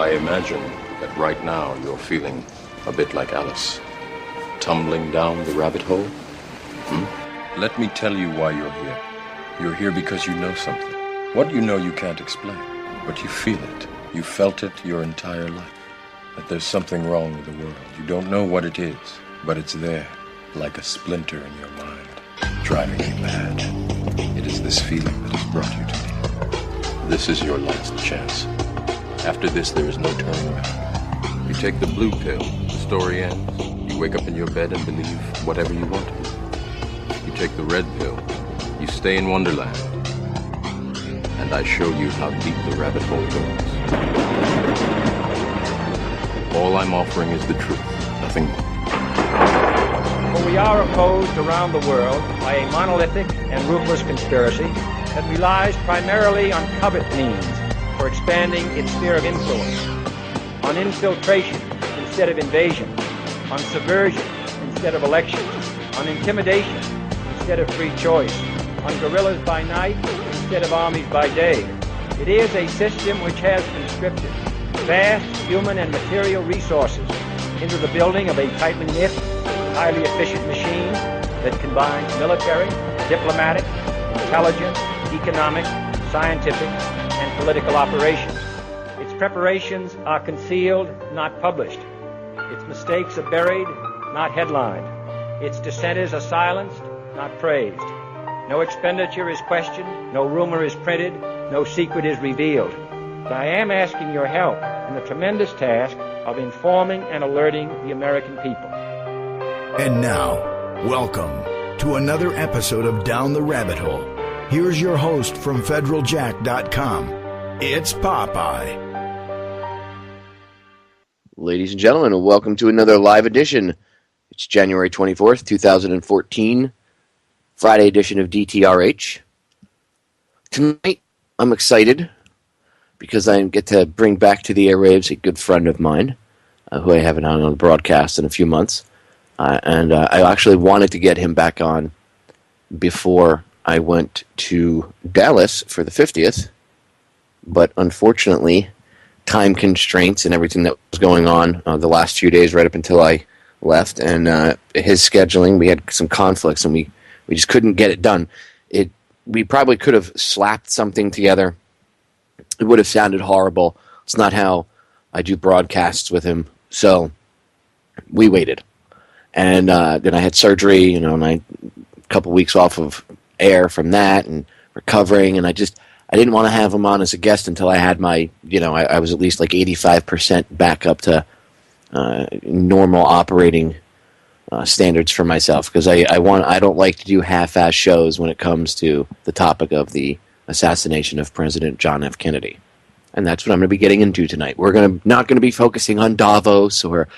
I imagine that right now you're feeling a bit like Alice, tumbling down the rabbit hole. Let me tell you why you're here. You're here because you know something. What you know you can't explain, but you feel it. You felt it your entire life. That there's something wrong with the world. You don't know what it is, but it's there, like a splinter in your mind, driving you mad. It is this feeling that has brought you to me. This is your last chance. After this, there is no turning back. You take the blue pill, the story ends. You wake up in your bed and believe whatever you want to believe. You take the red pill, you stay in Wonderland, and I show you how deep the rabbit hole goes. All I'm offering is the truth, nothing more. For we are opposed around the world by a monolithic and ruthless conspiracy that relies primarily on covert means for expanding its sphere of influence, on infiltration instead of invasion, on subversion instead of elections, on intimidation instead of free choice, on guerrillas by night instead of armies by day. It is a system which has conscripted vast human and material resources into the building of a tightly knit, highly efficient machine that combines military, diplomatic, intelligence, economic, scientific, and political operations. Its preparations are concealed, not published. Its mistakes are buried, not headlined. Its dissenters are silenced, not praised. No expenditure is questioned, no rumor is printed, no secret is revealed. But I am asking your help in the tremendous task of informing and alerting the American people. And now, welcome to another episode of Down the Rabbit Hole. Here's your host from federaljack.com. It's Popeye. Ladies and gentlemen, welcome to another live edition. It's January 24th, 2014, Friday edition of DTRH. Tonight, I'm excited because I get to bring back to the airwaves a good friend of mine who I haven't had on the broadcast in a few months. And I actually wanted to get him back on before I went to Dallas for the 50th. But unfortunately, time constraints and everything that was going on the last few days right up until I left, and his scheduling, we had some conflicts, and we just couldn't get it done. We probably could have slapped something together. It would have sounded horrible. It's not how I do broadcasts with him. So we waited. And then I had surgery, and a couple weeks off of air from that and recovering, and I didn't want to have him on as a guest until I had my, I was at least like 85% back up to normal operating standards for myself, because I don't like to do half-ass shows when it comes to the topic of the assassination of President John F. Kennedy. And that's what I'm going to be getting into tonight. We're not going to be focusing on Davos or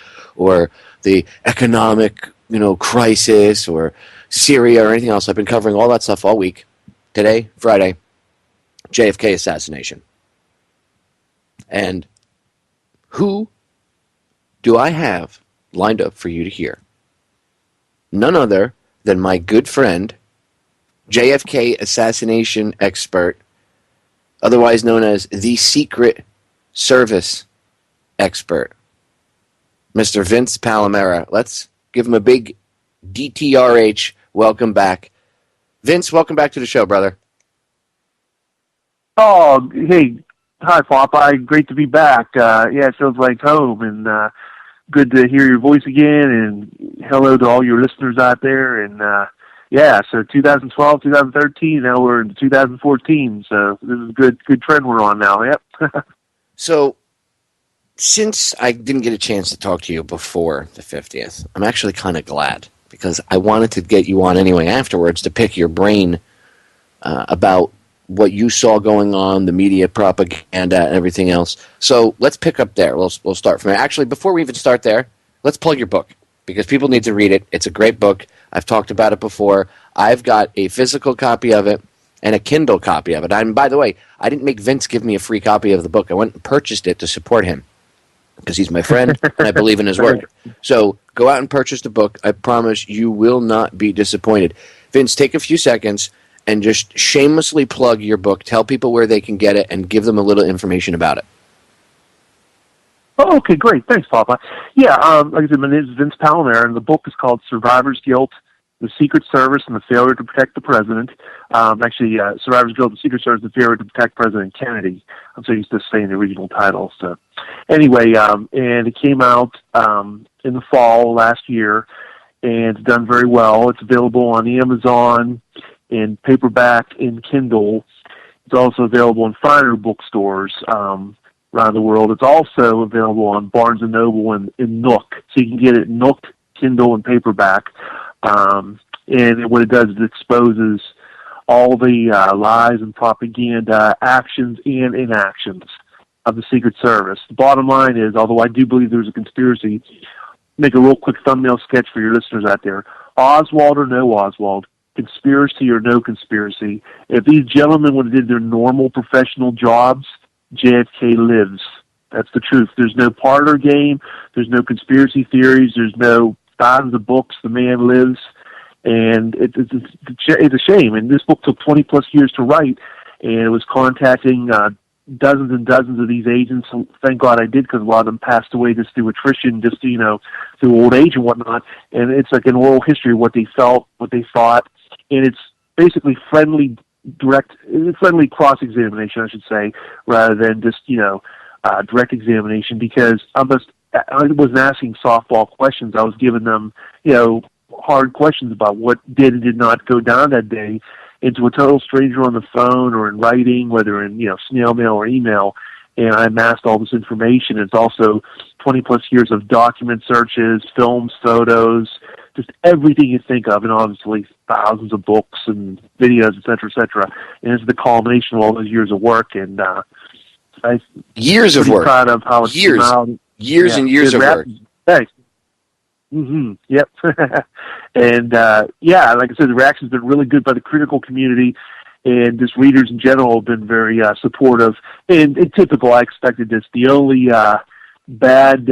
the economic, crisis or Syria or anything else. I've been covering all that stuff all week. Today, Friday, JFK assassination. And who do I have lined up for you to hear? None other than my good friend, JFK assassination expert, otherwise known as the Secret Service expert, Mr. Vince Palamara. Let's give him a big DTRH welcome back. Vince, welcome back to the show, brother. Oh, hey. Hi, Popeye. Great to be back. It feels like home, and good to hear your voice again, and hello to all your listeners out there. And, so 2012, 2013, now we're in 2014, so this is a good trend we're on now, yep. So, since I didn't get a chance to talk to you before the 50th, I'm actually kind of glad, because I wanted to get you on anyway afterwards to pick your brain about what you saw going on, the media propaganda, and everything else. So let's pick up there. We'll start from there. Actually, before we even start there, let's plug your book, because people need to read it. It's a great book. I've talked about it before. I've got a physical copy of it and a Kindle copy of it. And by the way, I didn't make Vince give me a free copy of the book. I went and purchased it to support him, because he's my friend and I believe in his work. So go out and purchase the book. I promise you will not be disappointed. Vince, take a few seconds and just shamelessly plug your book. Tell people where they can get it and give them a little information about it. Oh, okay, great. Thanks, Papa. Yeah, like I said, my name is Vince Palamara, and the book is called Survivor's Guilt, The Secret Service and the Failure to Protect the President. Survivor's Guilt, The Secret Service and the Failure to Protect President Kennedy. I'm so used to saying the original title. So, anyway, and it came out in the fall last year, and it's done very well. It's available on Amazon in paperback and Kindle. It's also available in finer bookstores around the world. It's also available on Barnes & Noble and in Nook. So you can get it in Nook, Kindle, and paperback. And what it does is it exposes all the lies and propaganda, actions and inactions of the Secret Service. The bottom line is, although I do believe there's a conspiracy, make a real quick thumbnail sketch for your listeners out there. Oswald or no Oswald, conspiracy or no conspiracy, if these gentlemen would have did their normal professional jobs, JFK lives. That's the truth. There's no parlor game. There's no conspiracy theories. There's no thousands of books. The man lives. And it's a shame. And this book took 20-plus years to write, and it was contacting dozens and dozens of these agents. So thank God I did, because a lot of them passed away just through attrition, just, through old age and whatnot. And it's like an oral history of what they felt, what they thought. And it's basically friendly cross-examination, I should say, rather than just, direct examination, because I wasn't asking softball questions. I was giving them, hard questions about what did and did not go down that day, into a total stranger on the phone or in writing, whether in, snail mail or email. And I amassed all this information. It's also 20-plus years of document searches, films, photos, just everything you think of, and obviously thousands of books and videos, et cetera, and it's the culmination of all those years of work. And I'm years of work, proud of how it came out. Years and years of work. Thanks. Mm-hmm. Yep. And like I said, the reaction's been really good by the critical community, and just readers in general have been very supportive. And typical, I expected this. The only bad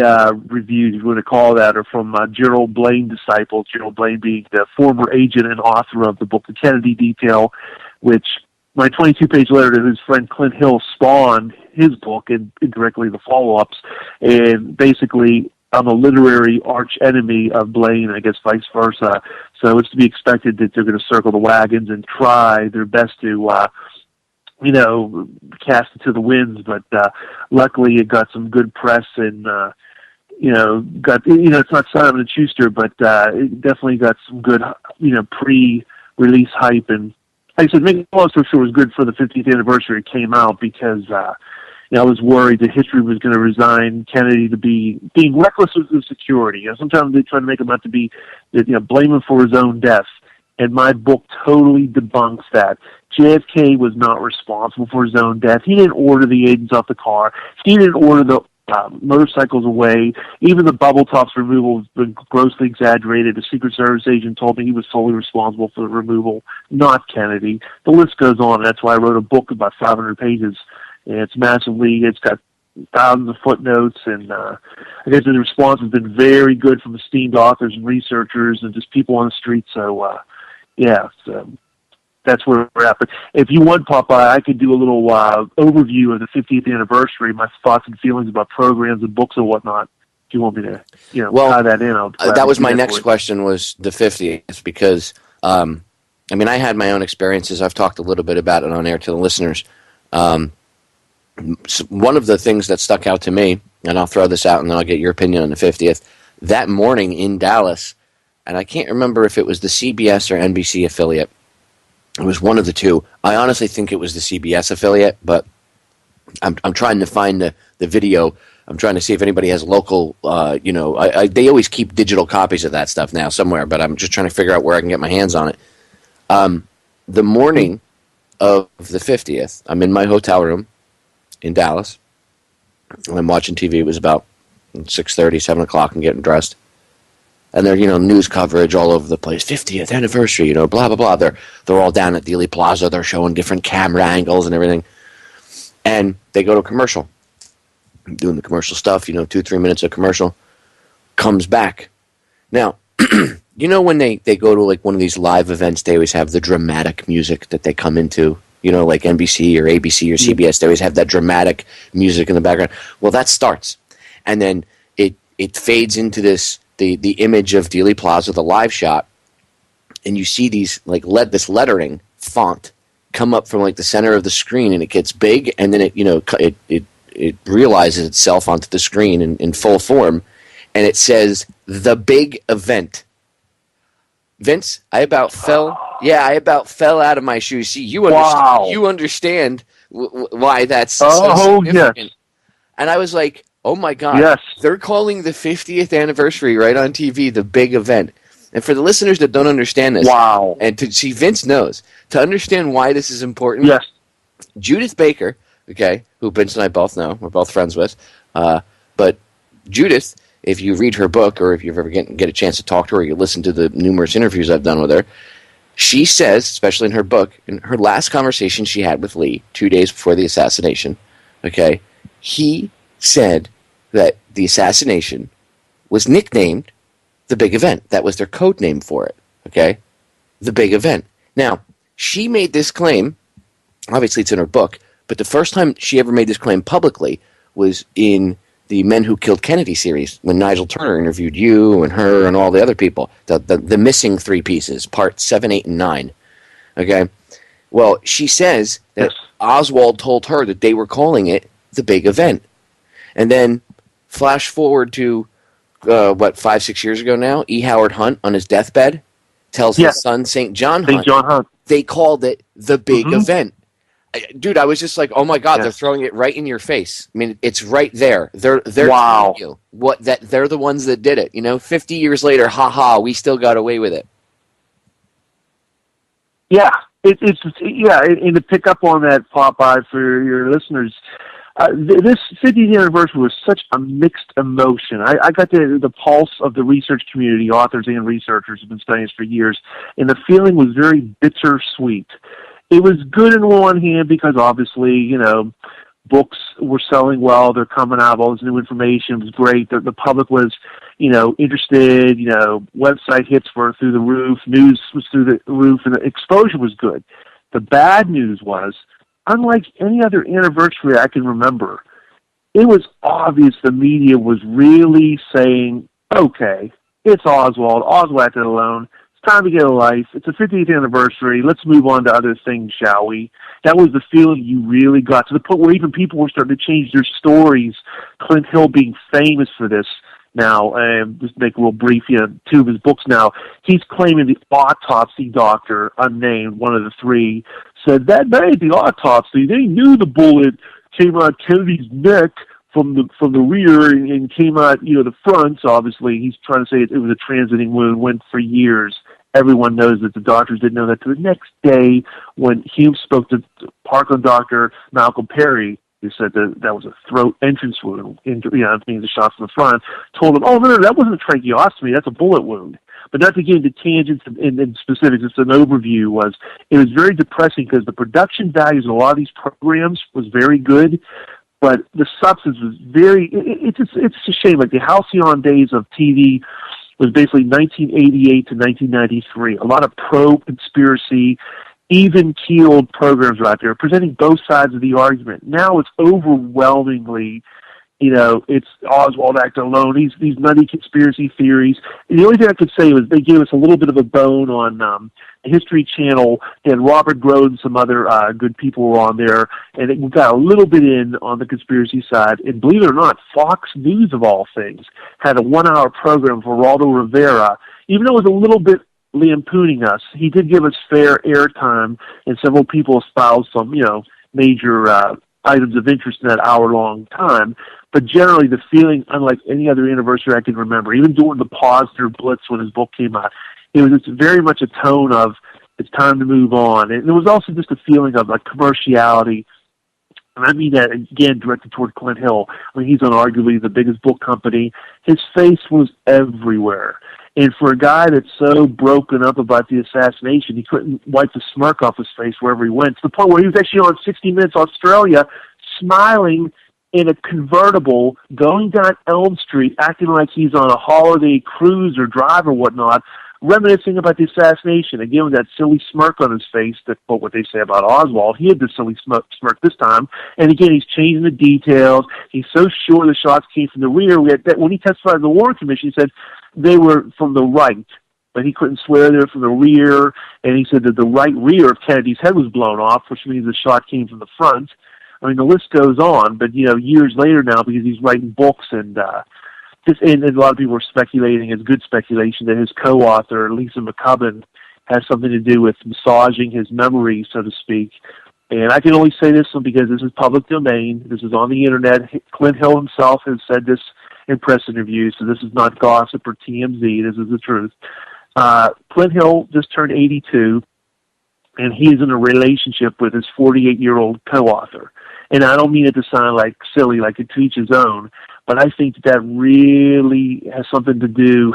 reviews, if you want to call that, are from Gerald Blaine disciples, Gerald Blaine being the former agent and author of the book The Kennedy Detail, which my 22-page letter to his friend Clint Hill spawned his book and indirectly the follow-ups. And basically, I'm a literary arch enemy of Blaine, I guess vice versa. So it's to be expected that they're going to circle the wagons and try their best to cast it to the winds, but luckily it got some good press, and it's not Simon & Schuster, but it definitely got some good pre-release hype. And like I said, making a long story short, was good for the 50th anniversary. It came out because I was worried that history was going to resign Kennedy to being reckless with his security. Sometimes they try to make him out to be, blame him for his own death. And my book totally debunks that. JFK was not responsible for his own death. He didn't order the agents off the car. He didn't order the motorcycles away. Even the bubble tops removal has been grossly exaggerated. A Secret Service agent told me he was solely responsible for the removal, not Kennedy. The list goes on. That's why I wrote a book about 500 pages. And it's got thousands of footnotes, and I guess the response has been very good from esteemed authors and researchers and just people on the street. So, so that's where we're at. But if you want, Popeye, I could do a little overview of the 50th anniversary, my thoughts and feelings about programs and books and whatnot. If you want me to, tie that in, that was my next question, was the 50th, because, I had my own experiences. I've talked a little bit about it on air to the listeners. One of the things that stuck out to me, and I'll throw this out and then I'll get your opinion on the 50th, that morning in Dallas, and I can't remember if it was the CBS or NBC affiliate. It was one of the two. I honestly think it was the CBS affiliate, but I'm trying to find the video. I'm trying to see if anybody has local, they always keep digital copies of that stuff now somewhere, but I'm just trying to figure out where I can get my hands on it. The morning of the 50th, I'm in my hotel room in Dallas. I'm watching TV. It was about 6:30, 7 o'clock. I'm getting dressed. And there, news coverage all over the place. 50th anniversary, blah, blah, blah. They're all down at Dealey Plaza. They're showing different camera angles and everything. And they go to commercial. I'm doing the commercial stuff, 2-3 minutes of commercial. Comes back. Now, when they go to like one of these live events, they always have the dramatic music that they come into. Like NBC or ABC or CBS, they always have that dramatic music in the background. Well, that starts. and then it fades into the image of Dealey Plaza, the live shot, and you see these this lettering font come up from the center of the screen, and it gets big, and then it realizes itself onto the screen in full form, and it says "The Big Event." Vince, I about fell out of my shoes. See, you understand why that's so significant. Yes. And I was like, oh my God, yes. They're calling the 50th anniversary right on TV the big event. And for the listeners that don't understand this, and to see, Vince knows, to understand why this is important, yes. Judith Baker, okay, who Vince and I both know, we're both friends with, but Judith, if you read her book, or if you ever get a chance to talk to her, or you listen to the numerous interviews I've done with her, she says, especially in her book, in her last conversation she had with Lee 2 days before the assassination, okay, he said that the assassination was nicknamed the Big Event. That was their code name for it, okay? The Big Event. Now, she made this claim, obviously it's in her book, but the first time she ever made this claim publicly was in the Men Who Killed Kennedy series, when Nigel Turner interviewed you and her and all the other people, the missing three pieces, parts 7, 8, and 9. Okay? Well, she says that Oswald told her that they were calling it the Big Event. And then flash forward to, 5, 6 years ago now, E. Howard Hunt on his deathbed tells his son, St. John Hunt, they called it the Big Event. Dude, I was just like, oh my God, they're throwing it right in your face. I mean, it's right there. They're telling you that they're the ones that did it. 50 years later, we still got away with it. Yeah, and to pick up on that, Popeye, for your listeners, this 50th anniversary was such a mixed emotion. I got the pulse of the research community, authors and researchers have been studying this for years, and the feeling was very bittersweet. It was good on one hand because obviously, books were selling well. They're coming out. All this new information was great. The public was, interested. Website hits were through the roof. News was through the roof, and the exposure was good. The bad news was, unlike any other anniversary I can remember, it was obvious the media was really saying, okay, it's Oswald. Oswald acted alone. Time to get a life. It's a 50th anniversary. Let's move on to other things, shall we? That was the feeling you really got, to the point where even people were starting to change their stories. Clint Hill being famous for this now, just to make a real brief, two of his books now, he's claiming the autopsy doctor, unnamed, one of the three, said that night at the autopsy, they knew the bullet came out Kennedy's neck from the rear and came out, the front. So obviously he's trying to say it was a transiting wound, went for years. Everyone knows that the doctors didn't know that. To the next day, when Hume spoke to Parkland doctor Malcolm Perry, who said that was a throat entrance wound, the shots in the front, told him, oh, no, that wasn't a tracheostomy, that's a bullet wound. But not to get into tangents and specifics, it's an overview, it was very depressing because the production values of a lot of these programs was very good, but the substance was it's a shame. Like the halcyon days of TV was basically 1988 to 1993. A lot of pro-conspiracy, even-keeled programs are out there presenting both sides of the argument. Now it's overwhelmingly, it's Oswald acting alone, these nutty conspiracy theories. And the only thing I could say was they gave us a little bit of a bone on the History Channel, and Robert Grode and some other good people were on there, and we got a little bit in on the conspiracy side. And believe it or not, Fox News, of all things, had a 1-hour program for Geraldo Rivera. Even though it was a little bit lampooning us, he did give us fair airtime, and several people espoused some, major items of interest in that hour-long time. But generally, the feeling, unlike any other anniversary I can remember, even during the pause through Blitz when his book came out, it was very much a tone of it's time to move on. And there was also just a feeling of commerciality. And I mean that, again, directed toward Clint Hill. I mean, he's unarguably the biggest book company. His face was everywhere. And for a guy that's so broken up about the assassination, he couldn't wipe the smirk off his face wherever he went, to the point where he was actually on 60 Minutes Australia, smiling in a convertible, going down Elm Street, acting like he's on a holiday cruise or drive or whatnot, reminiscing about the assassination, again with that silly smirk on his face that quote what they say about Oswald. He had the silly smirk this time, and again, he's changing the details. He's so sure the shots came from the rear. We had that, when he testified in the Warren Commission, he said they were from the right, but he couldn't swear they were from the rear, and he said that the right rear of Kennedy's head was blown off, which means the shot came from the front. I mean, the list goes on, but, years later now, because he's writing books, and and a lot of people are speculating, it's good speculation, that his co-author, Lisa McCubbin, has something to do with massaging his memory, so to speak. And I can only say this one because this is public domain. This is on the Internet. Clint Hill himself has said this in press interviews, so this is not gossip or TMZ. This is the truth. Clint Hill just turned 82, and he's in a relationship with his 48-year-old co-author. And I don't mean it to sound like silly, like to each his own, but I think that really has something to do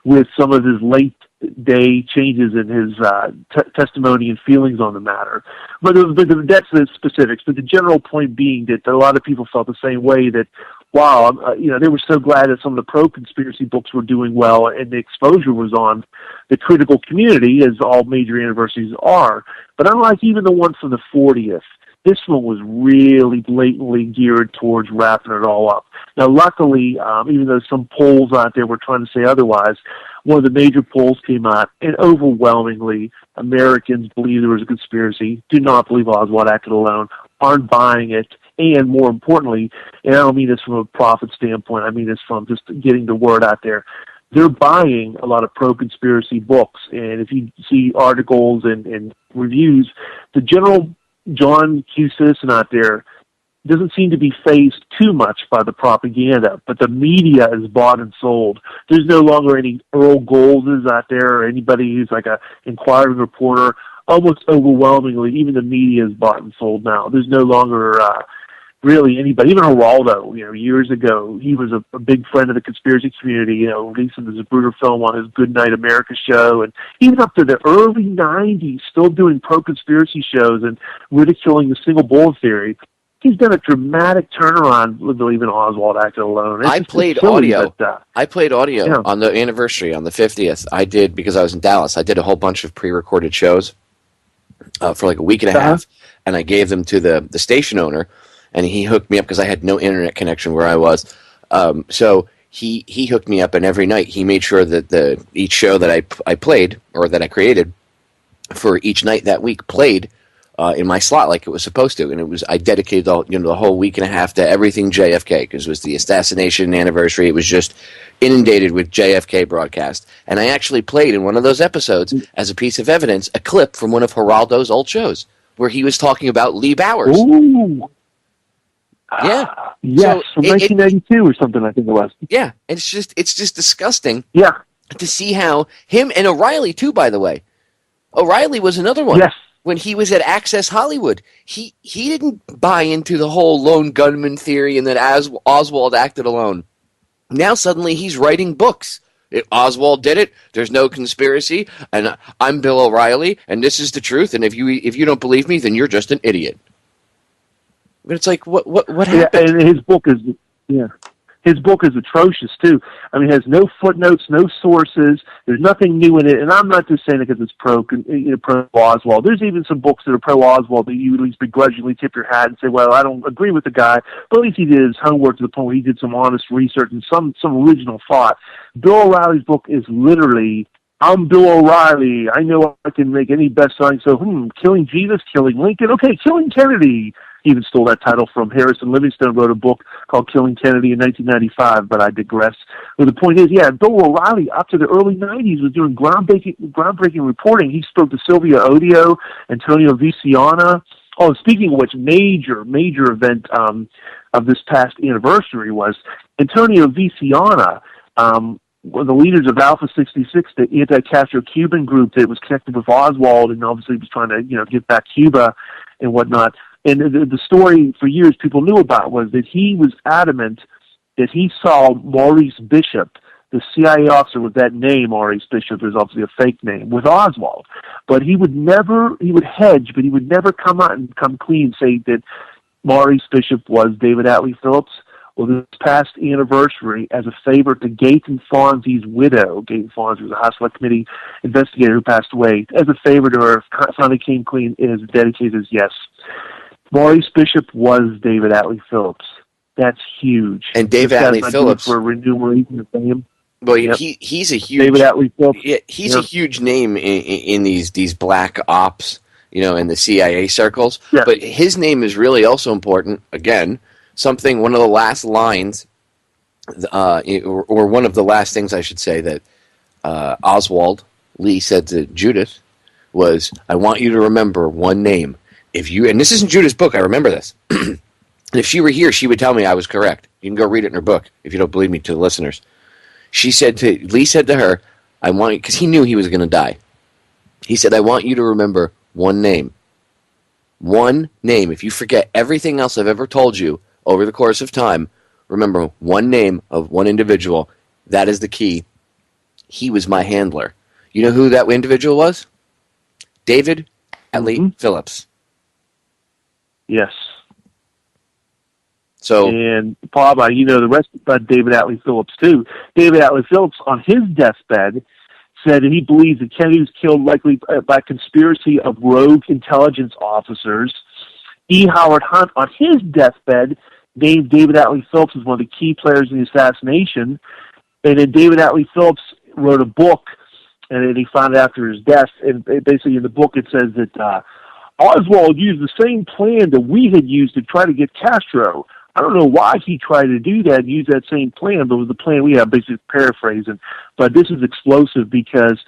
with some of his late-day changes in his testimony and feelings on the matter. But that's the specifics. But the general point being that a lot of people felt the same way, that, wow, they were so glad that some of the pro-conspiracy books were doing well and the exposure was on the critical community, as all major anniversaries are. But unlike even the one from the 40th, this one was really blatantly geared towards wrapping it all up. Now, luckily, even though some polls out there were trying to say otherwise, one of the major polls came out, and overwhelmingly, Americans believe there was a conspiracy, do not believe Oswald acted alone, aren't buying it, and more importantly, and I don't mean this from a profit standpoint, I mean this from just getting the word out there, they're buying a lot of pro-conspiracy books, and if you see articles and reviews, the general John Q. citizen out there doesn't seem to be fazed too much by the propaganda, but the media is bought and sold. There's no longer any Earl Goldses out there or anybody who's like a inquiring reporter. Almost overwhelmingly, even the media is bought and sold now. There's no longer really anybody. Even Geraldo, years ago, he was a big friend of the conspiracy community, releasing the Zapruder film on his Good Night America show, and even up to the early 90s, still doing pro-conspiracy shows and ridiculing the single bullet theory. He's done a dramatic turnaround with believing Oswald acted alone. I played audio on the anniversary, on the 50th. I did, because I was in Dallas, I did a whole bunch of pre-recorded shows for like a week and a half, and I gave them to the station owner, and he hooked me up because I had no internet connection where I was. So he hooked me up, and every night he made sure that each show that I played, or that I created for each night that week, played in my slot like it was supposed to. And I dedicated the whole week and a half to everything JFK, because it was the Assassination anniversary. It was just inundated with JFK broadcast. And I actually played in one of those episodes, as a piece of evidence, a clip from one of Geraldo's old shows where he was talking about Lee Bowers. Ooh. Yeah. Yes, from 1992 or something, I think it was. Yeah, and it's just disgusting. Yeah. To see how him and O'Reilly too, by the way. O'Reilly was another one. Yes. When he was at Access Hollywood, he didn't buy into the whole lone gunman theory and that Oswald acted alone. Now suddenly he's writing books. Oswald did it. There's no conspiracy, and I'm Bill O'Reilly, and this is the truth. And if you don't believe me, then you're just an idiot. But it's like, what happened? Yeah, and his book is atrocious too. I mean, it has no footnotes, no sources. There's nothing new in it. And I'm not just saying it because it's pro Oswald. There's even some books that are pro Oswald that you at least begrudgingly tip your hat and say, well, I don't agree with the guy, but at least he did his homework to the point where he did some honest research and some original thought. Bill O'Reilly's book is literally, I'm Bill O'Reilly. I know I can make any best-selling. So, killing Jesus, killing Lincoln. Okay, killing Kennedy. He even stole that title from Harrison Livingstone, wrote a book called Killing Kennedy in 1995, but I digress. But the point is, Bill O'Reilly, up to the early 90s, was doing groundbreaking reporting. He spoke to Sylvia Odio, Antonio Viciana. Oh, speaking of which, major event of this past anniversary was Antonio Viciana, one of the leaders of Alpha 66, the anti-Castro Cuban group that was connected with Oswald and obviously was trying to, get back Cuba and whatnot. And the story for years people knew about was that he was adamant that he saw Maurice Bishop, the CIA officer with that name, Maurice Bishop is obviously a fake name, with Oswald. But he would hedge, but he would never come out and come clean and say that Maurice Bishop was David Atlee Phillips Well, this past anniversary, as a favor to Gaten Fonzie's widow, Gaten Fonzie was a House Select Committee investigator who passed away, as a favor to her, finally came clean, is dedicated as yes. Maurice Bishop was David Atlee Phillips. That's huge. And David Atlee Phillips for remuneration of fame. Well, he's a huge David Atlee Phillips. Yeah, he's a huge name in these black ops, in the CIA circles. Yeah. But his name is really also important. Again, one of the last lines, or one of the last things I should say that Oswald Lee said to Judith was, "I want you to remember one name. And this isn't Judith's book. I remember this." And if she were here, she would tell me I was correct. You can go read it in her book if you don't believe me, to the listeners. Lee said to her, "I want you," because he knew he was going to die. He said, "I want you to remember one name. One name. If you forget everything else I've ever told you over the course of time, remember one name of one individual. That is the key. He was my handler." You know who that individual was? David Atlee Phillips. Yes. So, and Popeye, the rest about David Atlee Phillips too. David Atlee Phillips, on his deathbed, said that he believes that Kennedy was killed likely by conspiracy of rogue intelligence officers. E. Howard Hunt, on his deathbed, named David Atlee Phillips as one of the key players in the assassination. And then David Atlee Phillips wrote a book, and then he found it after his death. And basically, in the book, it says that Oswald used the same plan that we had used to try to get Castro. I don't know why he tried to do that and use that same plan, but it was the plan we have, basically paraphrasing. But this is explosive because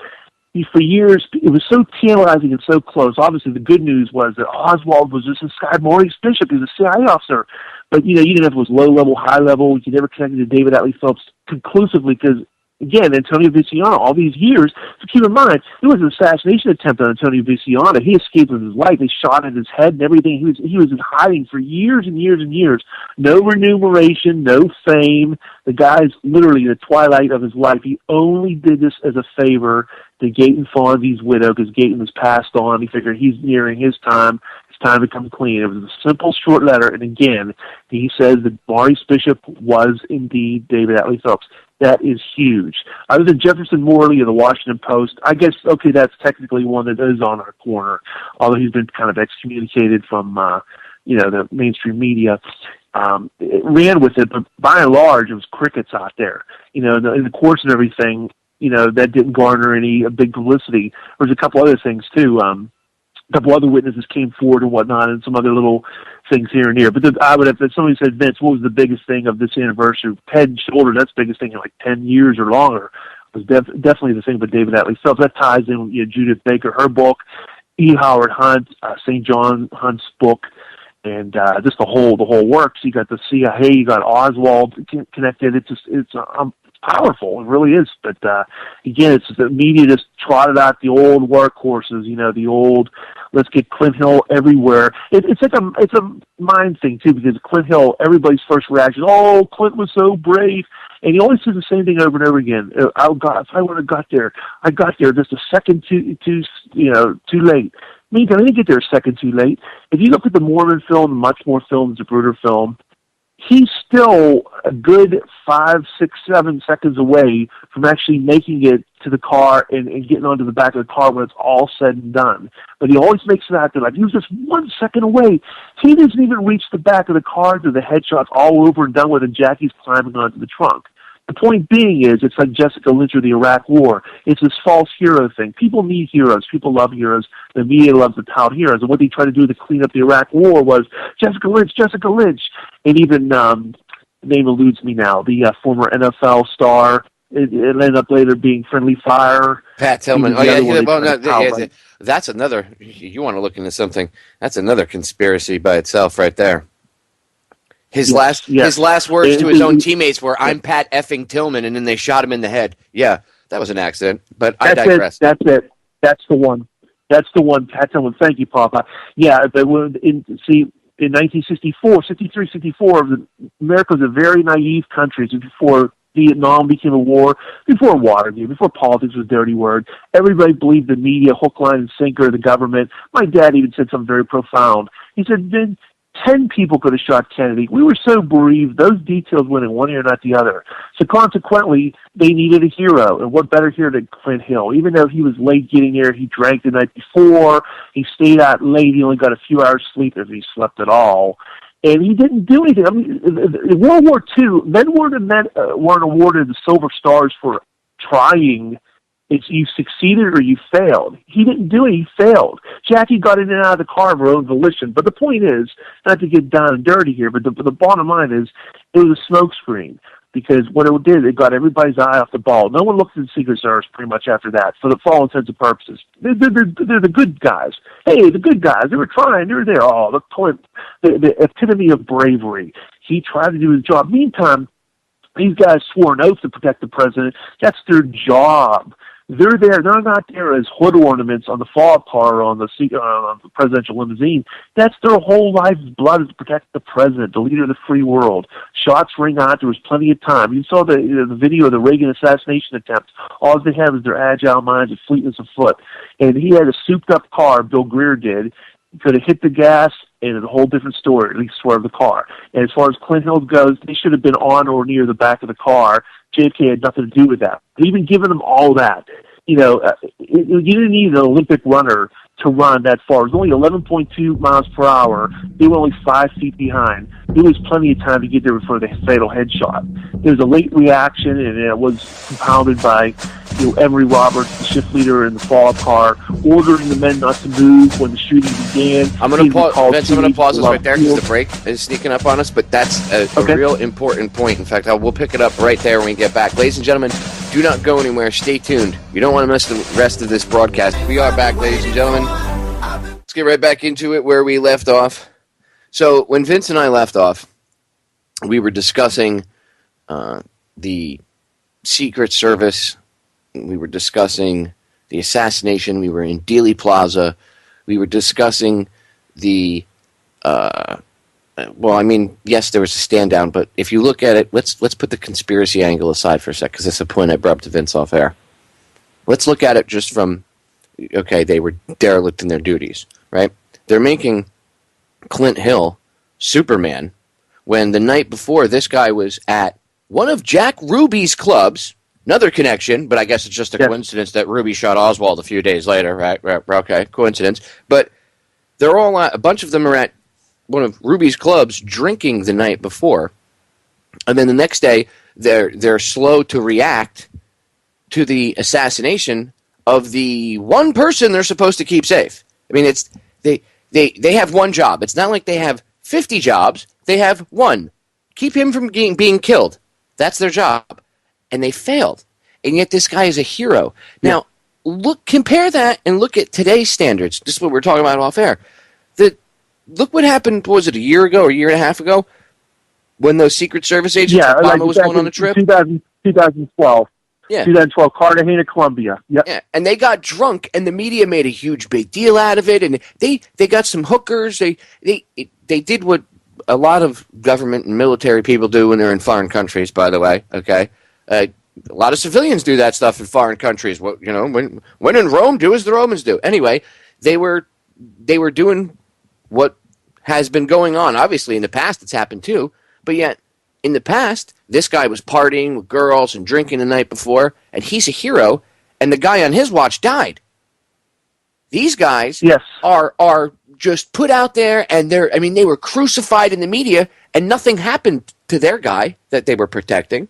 for years, it was so tantalizing and so close. Obviously, the good news was that Oswald was just this guy, Maurice Bishop, he was a CIA officer. But, even if it was low-level, high-level, you never connected to David Atlee Phillips conclusively because, again, Antonio Viciano, all these years, so keep in mind, there was an assassination attempt on Antonio Viciano. He escaped with his life. They shot at his head and everything. He was in hiding for years and years and years. No remuneration, no fame. The guy's literally in the twilight of his life. He only did this as a favor to Gaten Fonzie's widow because Gaten was passed on. He figured he's nearing his time. It's time to come clean. It was a simple, short letter. And again, he says that Maurice Bishop was indeed David Atlee Phillips. That is huge. Other than Jefferson Morley of the Washington Post, I guess, okay, that's technically one that is on our corner, although he's been kind of excommunicated from, the mainstream media. It ran with it, but by and large, it was crickets out there. In the course of everything, that didn't garner any big publicity. There's a couple other things, too. A couple other witnesses came forward and whatnot, and some other little things here and there. But I would have, if somebody said, Vince, what was the biggest thing of this anniversary? Head and shoulder, that's the biggest thing in like 10 years or longer. It was definitely the thing with David Atlee Phillips. That ties in with Judith Baker, her book, E. Howard Hunt, St. John Hunt's book, and just the whole works. You got the CIA, you got Oswald connected. It's powerful. It really is. But again, it's the media just trotted out the old workhorses. The old let's get Clint Hill everywhere. It's a mind thing too, because Clint Hill, everybody's first reaction, oh, Clint was so brave, and he always says the same thing over and over again. Oh God, if I would have got there, I got there just a second too late. Meantime, I didn't get there a second too late. If you look at the Mormon film, much more film, Zapruder film, he's still a good 5, 6, 7 seconds away from actually making it to the car and getting onto the back of the car when it's all said and done. But he always makes it out there like he was just 1 second away. He doesn't even reach the back of the car to the headshots all over and done with, and Jackie's climbing onto the trunk. The point being is, it's like Jessica Lynch or the Iraq War. It's this false hero thing. People need heroes. People love heroes. The media loves to tout heroes. And what they tried to do to clean up the Iraq War was Jessica Lynch. And even, name eludes me now, the former NFL star, it ended up later being Friendly Fire. Pat Tillman. That's another, you want to look into something, that's another conspiracy by itself right there. His last words to his own teammates were, "I'm Pat effing Tillman," and then they shot him in the head. Yeah, that was an accident, but I digress. That's it. That's the one. Pat Tillman. Thank you, Papa. Yeah, but in 1964, 63, 64, America was a very naive country. Before Vietnam became a war, before Watergate, before politics was a dirty word. Everybody believed the media, hook, line, and sinker, the government. My dad even said something very profound. He said, Vin, 10 people could have shot Kennedy. We were so bereaved. Those details went in one ear, not the other. So consequently, they needed a hero. And what better hero than Clint Hill? Even though he was late getting there, he drank the night before. He stayed out late. He only got a few hours sleep if he slept at all. And he didn't do anything. I mean, in World War II, men weren't awarded the Silver Stars for trying. It's you succeeded or you failed. He didn't do it. He failed. Jackie got in and out of the car of her own volition. But the point is, not to get down and dirty here, but the bottom line is, it was a smokescreen. Because what it did, it got everybody's eye off the ball. No one looked at the Secret Service pretty much after that, for all intents and purposes. They're the good guys. Hey, the good guys. They were trying. They were there. Oh, the epitome of bravery. He tried to do his job. Meantime, these guys swore an oath to protect the president. That's their job. They're there. They're not there as hood ornaments on the fob car or on the presidential limousine. That's their whole life's blood, is to protect the president, the leader of the free world. Shots ring out. There was plenty of time. You saw the video of the Reagan assassination attempt. All they had was their agile minds and fleetness of foot. And he had a souped-up car, Bill Greer did. He could have hit the gas, and it's a whole different story, at least swerve the car. And as far as Clint Hill goes, they should have been on or near the back of the car. JFK had nothing to do with that. But even giving them all that, you didn't need an Olympic runner to run that far. It was only 11.2 miles per hour. They were only 5 feet behind. There was plenty of time to get there before the fatal headshot. There was a late reaction, and it was compounded by Emory Roberts, the shift leader in the follow-up car, ordering the men not to move when the shooting began. I'm going to pause this right there because the break is sneaking up on us, but that's a real important point. In fact, we'll pick it up right there when we get back. Ladies and gentlemen, do not go anywhere. Stay tuned. You don't want to miss the rest of this broadcast. We are back, ladies and gentlemen. Let's get right back into it where we left off. So when Vince and I left off, we were discussing the Secret Service. We were discussing the assassination. We were in Dealey Plaza. We were discussing the, yes, there was a stand down, but if you look at it, let's put the conspiracy angle aside for a sec, because that's a point I brought up to Vince off air. Let's look at it just from, okay, they were derelict in their duties, right? They're making Clint Hill Superman when the night before this guy was at one of Jack Ruby's clubs. Another connection, but I guess it's just a coincidence that Ruby shot Oswald a few days later, right? Okay, coincidence. But they're all a bunch of them are at one of Ruby's clubs drinking the night before, and then the next day they're slow to react to the assassination of the one person they're supposed to keep safe. I mean, it's they have one job. It's not like they have 50 jobs. They have one. Keep him from being killed. That's their job. And they failed. And yet this guy is a hero. Now, compare that and look at today's standards. This is what we're talking about off air. Look what happened, was it a year ago or a year and a half ago, when those Secret Service agents, Obama was going on a trip? 2012. Yeah. 2012, Cartagena, Colombia. Yep. Yeah, and they got drunk, and the media made a huge big deal out of it, and they got some hookers. They did what a lot of government and military people do when they're in foreign countries, by the way, okay? A lot of civilians do that stuff in foreign countries. Well, when in Rome, do as the Romans do. Anyway, they were doing what has been going on. Obviously, in the past, it's happened too. But yet, in the past, this guy was partying with girls and drinking the night before, and he's a hero, and the guy on his watch died. These guys are just put out there, and they were crucified in the media, and nothing happened to their guy that they were protecting.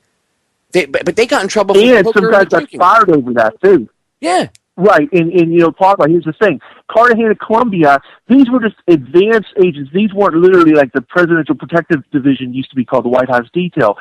But they got in trouble for and some guys got fired over that too. Yeah, right. And Papa, here's the thing: Cartagena, Colombia. These were just advanced agents. These weren't literally like the Presidential Protective Division used to be called, the White House Detail.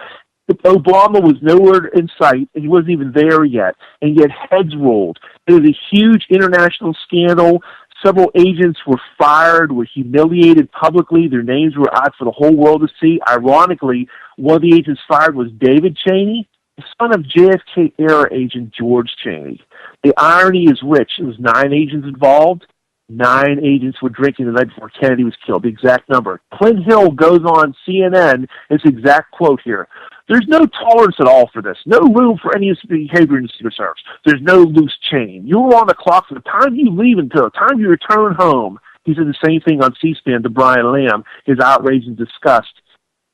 Obama was nowhere in sight, and he wasn't even there yet. And yet heads rolled. It was a huge international scandal. Several agents were fired, were humiliated publicly. Their names were out for the whole world to see. Ironically, one of the agents fired was David Cheney, the son of JFK-era agent George Cheney. The irony is rich. It was 9 agents involved. 9 agents were drinking the night before Kennedy was killed. The exact number. Clint Hill goes on CNN. It's the exact quote here. There's no tolerance at all for this. No room for any behavior in the Secret Service. There's no loose chain. You're on the clock from the time you leave until the time you return home. He said the same thing on C-SPAN to Brian Lamb, his outrage and disgust.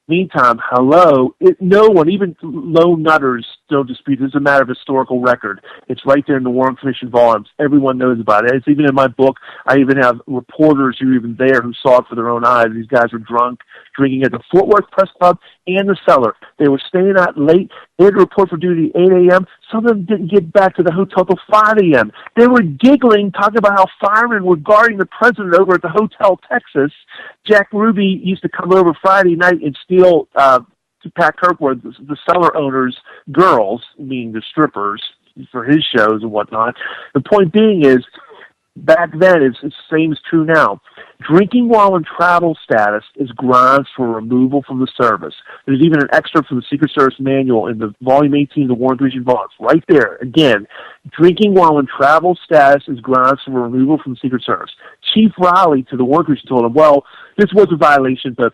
Meantime, no one, even lone nutters, don't dispute it. It's a matter of historical record. It's right there in the Warren Commission volumes. Everyone knows about it. It's even in my book. I even have reporters who were even there who saw it for their own eyes. These guys were drunk, drinking at the Fort Worth Press Club and the Cellar. They were staying out late. They had to report for duty at 8 a.m. Some of them didn't get back to the hotel till 5 a.m. They were giggling, talking about how firemen were guarding the president over at the Hotel Texas. Jack Ruby used to come over Friday night and steal Pat Kirkwood, the Cellar owner's girls, meaning the strippers, for his shows and whatnot. The point being is, back then, it's the same as true now. Drinking while in travel status is grounds for removal from the service. There's even an excerpt from the Secret Service manual in the Volume 18 of the Warren Commission volumes. Right there, again, drinking while in travel status is grounds for removal from the Secret Service. Chief Riley to the Warren Commission told him, well, this was a violation, but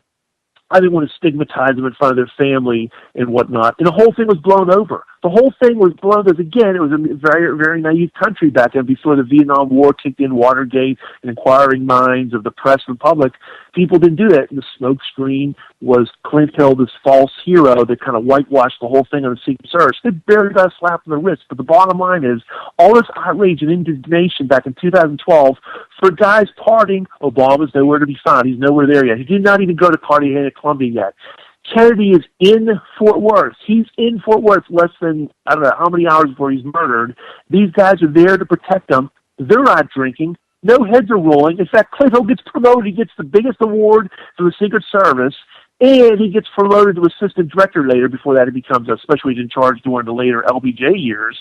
I didn't want to stigmatize them in front of their family and whatnot. And the whole thing was blown over. The whole thing was blown because, again, it was a very, very naive country back then before the Vietnam War kicked in, Watergate, and inquiring minds of the press and public. People didn't do that. And the smoke screen was Clint Hill, this false hero that kind of whitewashed the whole thing on the Secret Service. They barely got a slap on the wrist. But the bottom line is, all this outrage and indignation back in 2012 for guys partying, Obama's nowhere to be found. He's nowhere there yet. He did not even go to Cartagena, Colombia yet. Kennedy is in Fort Worth. He's in Fort Worth less than, I don't know how many hours before he's murdered. These guys are there to protect him. They're not drinking. No heads are rolling. In fact, Clint Hill gets promoted. He gets the biggest award for the Secret Service, and he gets promoted to assistant director later. Before that, he becomes a special agent in charge during the later LBJ years.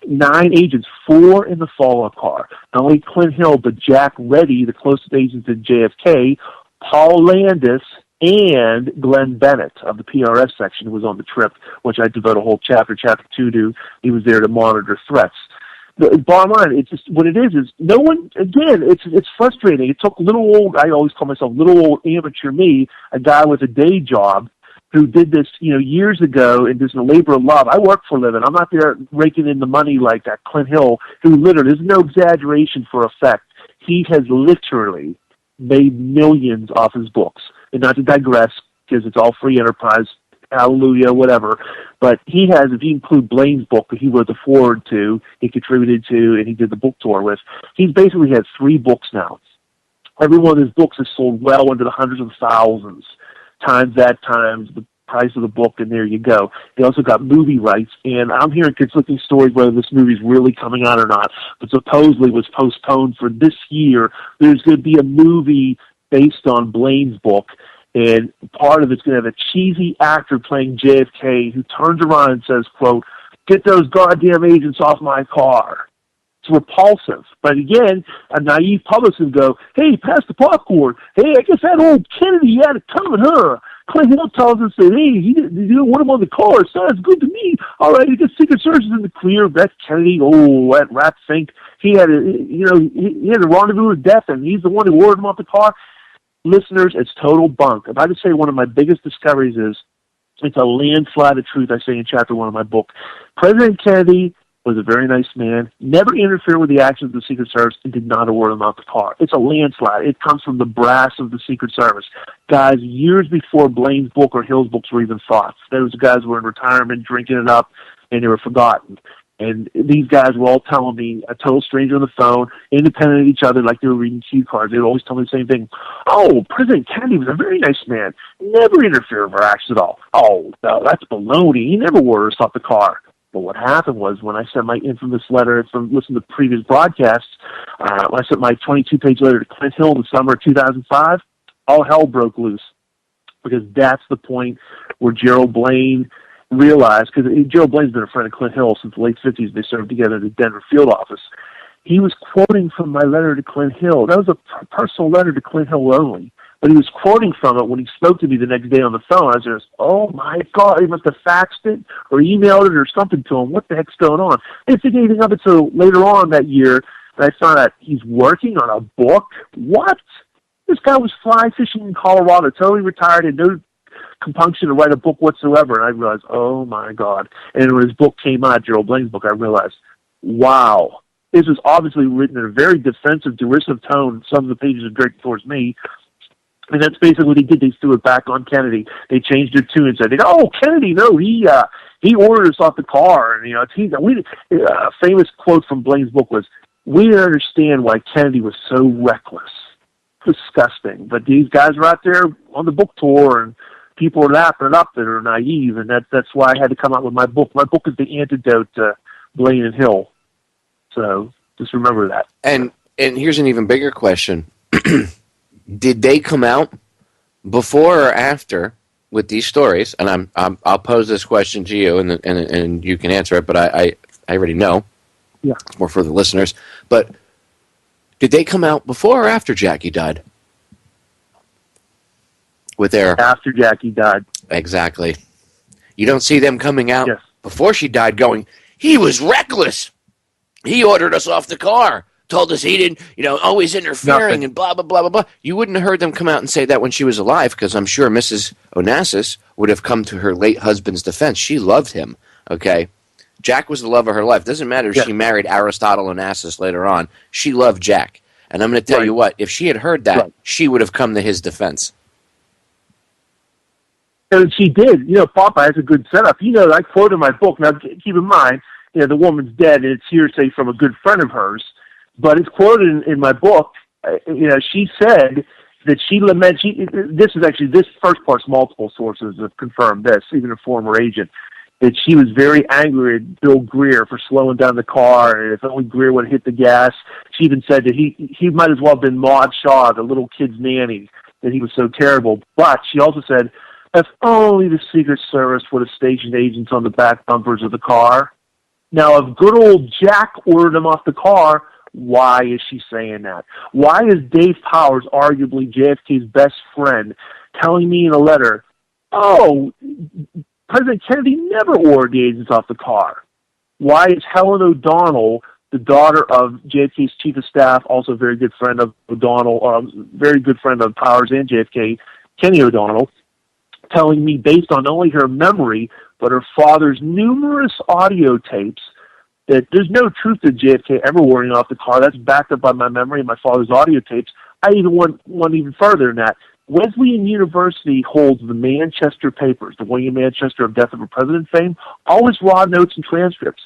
9 agents, 4 in the follow-up car. Not only Clint Hill, but Jack Reddy, the closest agent to JFK, Paul Landis, and Glenn Bennett of the PRS section, who was on the trip, which I devote a whole chapter 2 to. He was there to monitor threats. The bottom line, it's just what it is no one, again, it's frustrating. It took little old, I always call myself little old amateur me, a guy with a day job who did this, years ago and just a labor of love. I work for a living. I'm not there raking in the money like that Clint Hill, who literally, there's no exaggeration for effect. He has literally made millions off his books. And not to digress, because it's all free enterprise, hallelujah, whatever. But he has, if you include Blaine's book that he wrote the foreword to, he contributed to, and he did the book tour with, he's basically had 3 books now. Every one of his books has sold well into the hundreds of thousands, times the price of the book, and there you go. He also got movie rights, and I'm hearing conflicting stories whether this movie's really coming out or not, but supposedly was postponed for this year. There's going to be a movie based on Blaine's book, and part of it's going to have a cheesy actor playing JFK who turns around and says, quote, "Get those goddamn agents off my car." It's repulsive. But again, a naive publicist would go, "Hey, pass the popcorn. Hey, I guess that old Kennedy had it coming, huh?" Clint Hill tells us that, hey, he didn't want him on the car. Sounds good to me. All right, he gets Secret Service in the clear. That Kennedy, that rat think he had he had a rendezvous with death, and he's the one who ordered him off the car. Listeners, it's total bunk. If I could say one of my biggest discoveries is, it's a landslide of truth, I say in chapter 1 of my book. President Kennedy was a very nice man, never interfered with the actions of the Secret Service, and did not award him out the car. It's a landslide. It comes from the brass of the Secret Service. Guys, years before Blaine's book or Hill's books were even thoughts. Those guys were in retirement, drinking it up, and they were forgotten. And these guys were all telling me, a total stranger on the phone, independent of each other, like they were reading cue cards. They would always tell me the same thing. "Oh, President Kennedy was a very nice man. Never interfered with our actions at all." "Oh, no, that's baloney. He never ordered us off the car." But what happened was, when I sent my infamous letter from listening to previous broadcasts, when I sent my 22-page letter to Clint Hill in the summer of 2005, all hell broke loose. Because that's the point where Gerald Blaine realized, because Gerald Blaine's been a friend of Clint Hill since the late 50s. They served together in the Denver field office. He was quoting from my letter to Clint Hill. That was a personal letter to Clint Hill only. But he was quoting from it when he spoke to me the next day on the phone. I was just, oh my God, he must have faxed it or emailed it or something to him. What the heck's going on? I didn't think anything of it until later on that year, and I found out he's working on a book. What? This guy was fly fishing in Colorado, totally retired, and no compunction to write a book whatsoever. And I realized, oh my God. And when his book came out, Gerald Blaine's book, I realized, wow, This was obviously written in a very defensive, derisive tone. Some of the pages are directed towards me. And that's basically what he did. They threw it back on Kennedy. They changed their tune and said, "Oh, Kennedy, no, he ordered us off the car." And a famous quote from Blaine's book was, "We didn't understand why Kennedy was so reckless, disgusting." But these guys are out there on the book tour, and people are lapping it up that are naive, and that's why I had to come out with my book. My book is the antidote to Blaine and Hill. So just remember that. And here's an even bigger question. Did they come out before or after with these stories? And I'll pose this question to you, and you can answer it. But I already know. Yeah, it's more for the listeners. But did they come out before or after Jackie died? After Jackie died. Exactly. You don't see them coming out before she died going, "He was reckless. He ordered us off the car. Told us he didn't, always interfering and blah, blah, blah, blah, blah." You wouldn't have heard them come out and say that when she was alive, because I'm sure Mrs. Onassis would have come to her late husband's defense. She loved him, okay? Jack was the love of her life. Doesn't matter if she married Aristotle Onassis later on. She loved Jack. And I'm going to tell you what, if she had heard that, she would have come to his defense. And she did. Popeye has a good setup. I quote in my book. Now, keep in mind, the woman's dead, and it's hearsay from a good friend of hers. But it's quoted in my book. She said that she laments. This first part's multiple sources have confirmed this, even a former agent, that she was very angry at Bill Greer for slowing down the car, and if only Greer would have hit the gas. She even said that he might as well have been Maud Shaw, the little kid's nanny, that he was so terrible. But she also said, if only the Secret Service would have stationed agents on the back bumpers of the car. Now, if good old Jack ordered him off the car, why is she saying that? Why is Dave Powers, arguably JFK's best friend, telling me in a letter, "Oh, President Kennedy never ordered the agents off the car"? Why is Helen O'Donnell, the daughter of JFK's chief of staff, also a very good friend of O'Donnell, very good friend of Powers and JFK, Kenny O'Donnell, telling me, based on not only her memory, but her father's numerous audio tapes, that there's no truth to JFK ever ordering off the car? That's backed up by my memory and my father's audio tapes. I even went even further than that. Wesleyan University holds the Manchester papers, the William Manchester of Death of a President fame, all his raw notes and transcripts.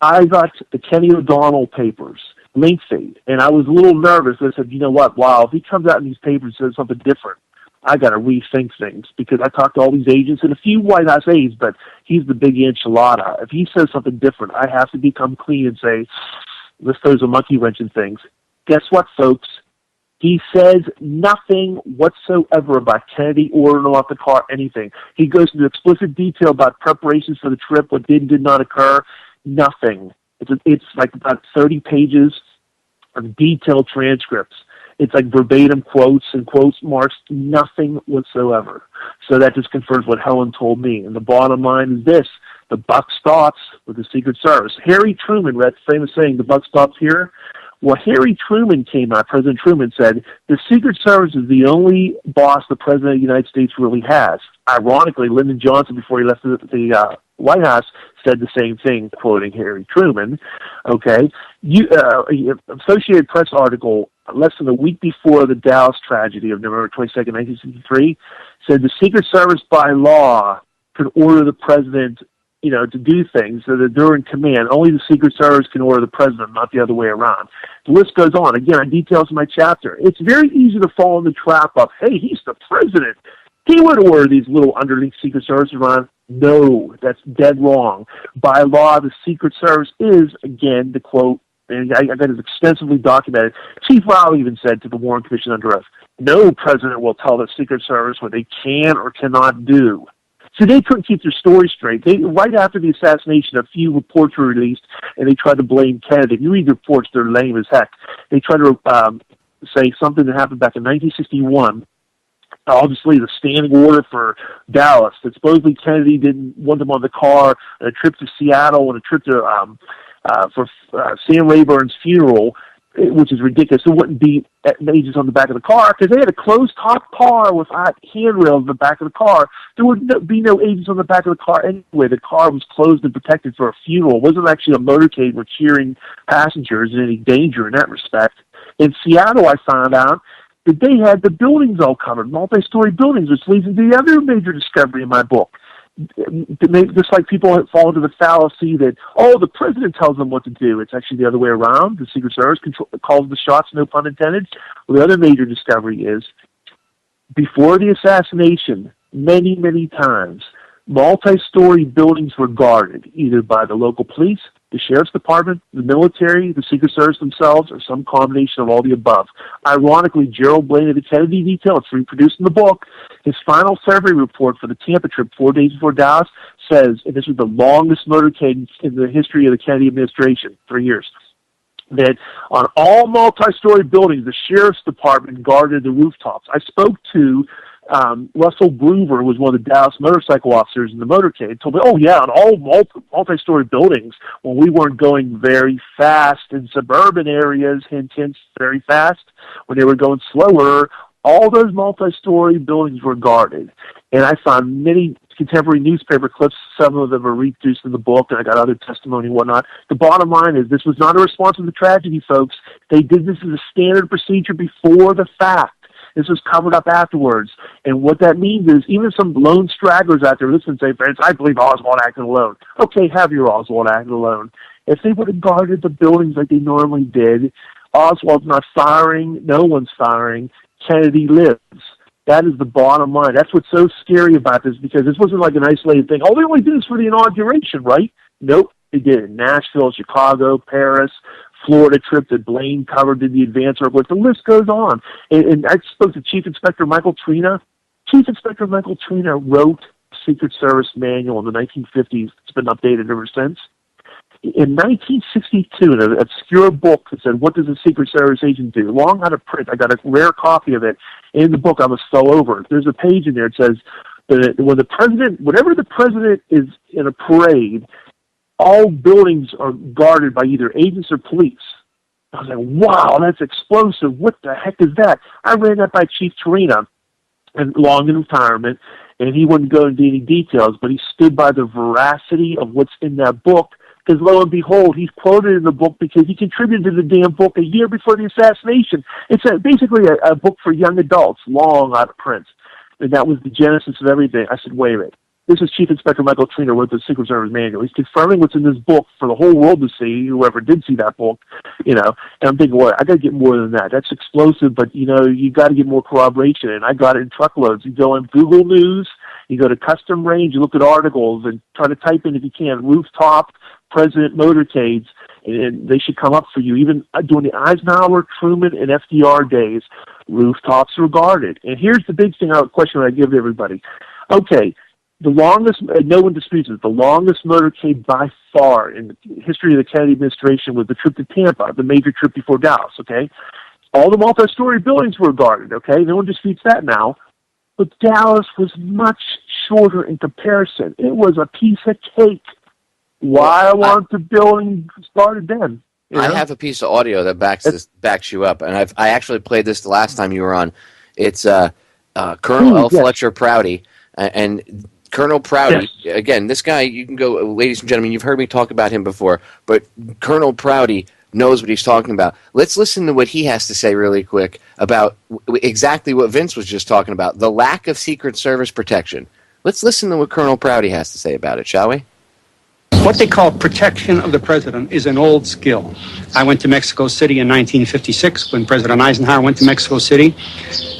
I got the Kenny O'Donnell papers, lengthy, and I was a little nervous. I said, you know what, wow, if he comes out in these papers and says something different, I got to rethink things, because I talked to all these agents and a few White House aides, but he's the big enchilada. If he says something different, I have to become clean and say, let's throw a monkey wrench in things. Guess what, folks? He says nothing whatsoever about Kennedy ordering him off the car, anything. He goes into explicit detail about preparations for the trip, what did and did not occur. Nothing. It's like about 30 pages of detailed transcripts. It's like verbatim quotes and quotes marks, nothing whatsoever. So that just confirms what Helen told me. And the bottom line is this: the buck stops with the Secret Service. Harry Truman, that famous saying, the buck stops here. Well, Harry Truman came out, President Truman said, the Secret Service is the only boss the President of the United States really has. Ironically, Lyndon Johnson, before he left the White House, said the same thing, quoting Harry Truman. Okay, Associated Press article less than a week before the Dallas tragedy of November 22nd, 1963, said the Secret Service by law could order the president, to do things so that they're in command. Only the Secret Service can order the president, not the other way around. The list goes on. Again, I details in my chapter. It's very easy to fall in the trap of, hey, he's the president. He would order these little underneath Secret Service around. No, that's dead wrong. By law, the Secret Service is, again, the quote, and I got it extensively documented. Chief Rao even said to the Warren Commission under oath, no president will tell the Secret Service what they can or cannot do. So they couldn't keep their story straight. Right after the assassination, a few reports were released, and they tried to blame Kennedy. If you read the reports, they're lame as heck. They tried to say something that happened back in 1961. Obviously, the standing order for Dallas, that supposedly Kennedy didn't want them on the car, and a trip to Seattle, and a trip to for Sam Rayburn's funeral. which is ridiculous. There wouldn't be agents on the back of the car because they had a closed-top car with handrails in the back of the car. There would be no agents on the back of the car anyway. The car was closed and protected for a funeral. It wasn't actually a motorcade with cheering passengers in any danger in that respect. In Seattle, I found out that they had the buildings all covered, multi-story buildings, which leads into the other major discovery in my book. Just like people fall into the fallacy that, the president tells them what to do. It's actually the other way around. The Secret Service calls the shots, no pun intended. Well, the other major discovery is, before the assassination, many, many times, multi-story buildings were guarded, either by the local police, the sheriff's department, the military, the Secret Service themselves, or some combination of all the above. Ironically, Gerald Blaine of the Kennedy Detail, it's reproduced in the book, his final survey report for the Tampa trip 4 days before Dallas says, and this was the longest motorcade in the history of the Kennedy administration, 3 years, that on all multi-story buildings, the sheriff's department guarded the rooftops. I spoke to Russell Groover, was one of the Dallas motorcycle officers in the motorcade, told me, on all multi-story buildings, when we weren't going very fast in suburban areas, hint, very fast, when they were going slower, all those multi-story buildings were guarded. And I found many contemporary newspaper clips, some of them are reproduced in the book, and I got other testimony and whatnot. The bottom line is this was not a response to the tragedy, folks. They did this as a standard procedure before the fact. This was covered up afterwards. And what that means is even some lone stragglers out there listen and say, friends, I believe Oswald acted alone. Okay, have your Oswald acted alone. If they would have guarded the buildings like they normally did, Oswald's not firing, no one's firing, Kennedy lives. That is the bottom line. That's what's so scary about this, because this wasn't like an isolated thing. They only did this for the inauguration, right? Nope, they did it in Nashville, Chicago, Paris, Florida trip that Blaine covered, did the advance report. The list goes on. And I spoke to Chief Inspector Michael Trina. Chief Inspector Michael Trina wrote Secret Service manual in the 1950s. It's been updated ever since. In 1962, in an obscure book that said, what does a Secret Service agent do? Long out of print. I got a rare copy of it. In the book, I almost fell over. There's a page in there that says, that when the president, whenever the president is in a parade, all buildings are guarded by either agents or police. I was like, wow, that's explosive. What the heck is that? I ran that by Chief Torina, and long in retirement, and he wouldn't go into any details, but he stood by the veracity of what's in that book, because lo and behold, he's quoted in the book because he contributed to the damn book a year before the assassination. It's basically a book for young adults, long out of print. And that was the genesis of everything. I said, wait a minute. This is Chief Inspector Michael Trina wrote the Secret Service manual. He's confirming what's in this book for the whole world to see, whoever did see that book, And I'm thinking, well, I got to get more than that. That's explosive, but, you got to get more corroboration. And I got it in truckloads. You go on Google News, you go to Custom Range, you look at articles and try to type in, if you can, rooftop president motorcades, and they should come up for you. Even during the Eisenhower, Truman, and FDR days, rooftops were guarded. And here's the big question I give to everybody. Okay, the longest, no one disputes it, the longest motorcade by far in the history of the Kennedy administration was the trip to Tampa, the major trip before Dallas, okay? All the multi-story buildings were guarded, okay? No one disputes that now. But Dallas was much shorter in comparison. It was a piece of cake. Why weren't the buildings guarded then? I have a piece of audio that backs you up, and I actually played this the last time you were on. It's Colonel L. Fletcher Prouty, and Colonel Prouty, again, this guy, you can go, ladies and gentlemen, you've heard me talk about him before, but Colonel Prouty knows what he's talking about. Let's listen to what he has to say really quick about exactly what Vince was just talking about, the lack of Secret Service protection. Let's listen to what Colonel Prouty has to say about it, shall we? What they call protection of the president is an old skill. I went to Mexico City in 1956 when President Eisenhower went to Mexico City,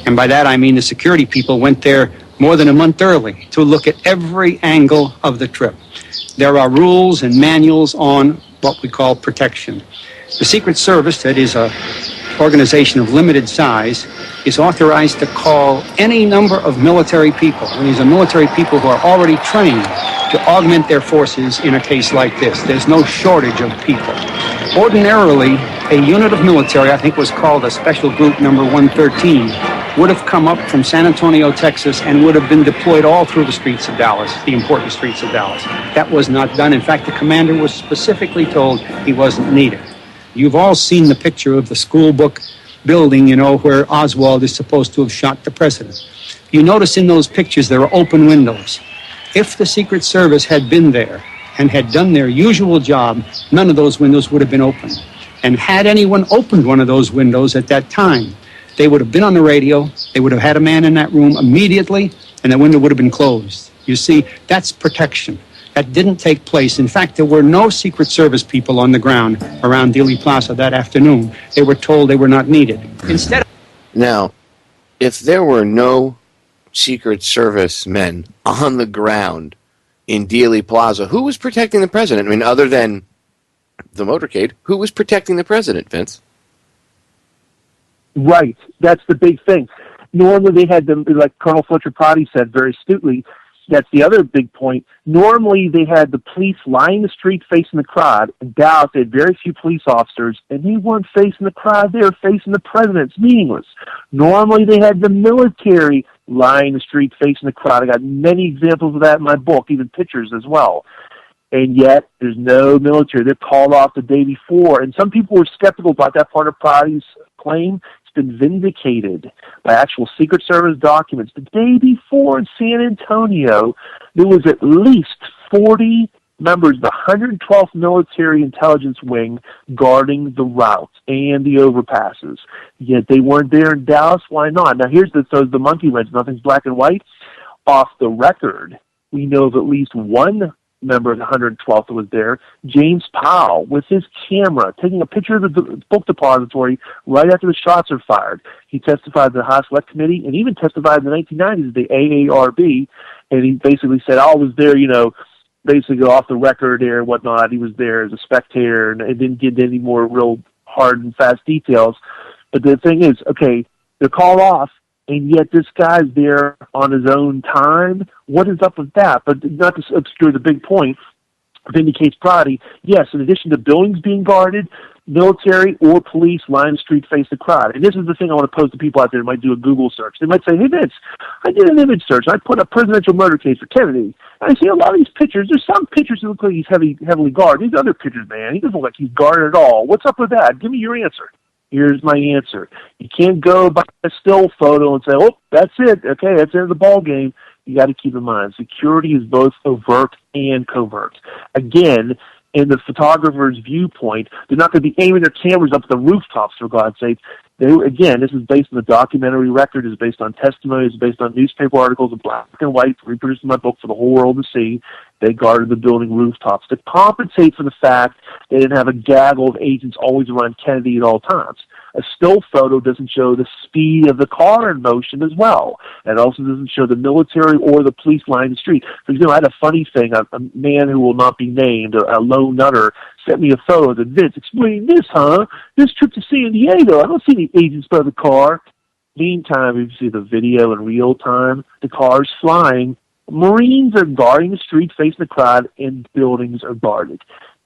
and by that I mean the security people went there more than a month early to look at every angle of the trip. There are rules and manuals on what we call protection. The Secret Service, that is an organization of limited size, is authorized to call any number of military people, and these are military people who are already trained to augment their forces in a case like this. There's no shortage of people. Ordinarily, a unit of military, I think was called a Special Group Number 113, would have come up from San Antonio, Texas, and would have been deployed all through the streets of Dallas, the important streets of Dallas. That was not done. In fact, the commander was specifically told he wasn't needed. You've all seen the picture of the school book building, where Oswald is supposed to have shot the president. You notice in those pictures there are open windows. If the Secret Service had been there and had done their usual job, none of those windows would have been open. And had anyone opened one of those windows at that time, they would have been on the radio, they would have had a man in that room immediately, and the window would have been closed. You see, that's protection. That didn't take place. In fact, there were no Secret Service people on the ground around Dealey Plaza that afternoon. They were told they were not needed. Instead of... Now, if there were no Secret Service men on the ground in Dealey Plaza, who was protecting the president? I mean, other than the motorcade, who was protecting the president, Vince? Right. That's the big thing. Normally they had them, like Colonel Fletcher Proddy said very astutely, that's the other big point. Normally they had the police lying the street facing the crowd. In Dallas, they had very few police officers, and they weren't facing the crowd. They were facing the president. It's meaningless. Normally they had the military lying the street facing the crowd. I got many examples of that in my book, even pictures as well. And yet there's no military. They're called off the day before. And some people were skeptical about that part of Proddy's claim. Been vindicated by actual Secret Service documents. The day before in San Antonio, there was at least 40 members of the 112th Military Intelligence Wing guarding the route and the overpasses. Yet they weren't there in Dallas. Why not? Now here's the monkey wrench. Nothing's black and white. Off the record, we know of at least one member of the 112th that was there, James Powell, with his camera, taking a picture of the book depository right after the shots are fired. He testified to the House Select Committee and even testified in the 1990s at the AARB, and he basically said, I was there, basically off the record there and whatnot. He was there as a spectator, and it didn't get any more real hard and fast details. But the thing is, okay, they're called off, and yet this guy's there on his own time. What is up with that? But not to obscure the big point, vindicates Proddy. Yes, in addition to buildings being guarded, military or police line the street face the crowd. And this is the thing I want to pose to people out there who might do a Google search. They might say, hey, Vince, I did an image search. I put a presidential murder case for Kennedy. And I see a lot of these pictures. There's some pictures that look like he's heavily guarded. These other pictures, man, he doesn't look like he's guarded at all. What's up with that? Give me your answer. Here's my answer. You can't go by a still photo and say, oh, that's it. Okay, that's the end of the ball game. You got to keep in mind, security is both overt and covert. Again, in the photographer's viewpoint, they're not going to be aiming their cameras up at the rooftops, for God's sake. Again, this is based on the documentary record, it's based on testimony, it's based on newspaper articles in black and white, reproduced in my book for the whole world to see. They guarded the building rooftops to compensate for the fact they didn't have a gaggle of agents always around Kennedy at all times. A still photo doesn't show the speed of the car in motion as well. It also doesn't show the military or the police line the street. For example, I had a funny thing. A man who will not be named, a lone nutter, sent me a photo that, Vince, explain this, huh? This trip to San Diego, I don't see any agents by the car. Meantime, if you see the video in real time, the car's flying. Marines are guarding the street facing the crowd, and buildings are guarded.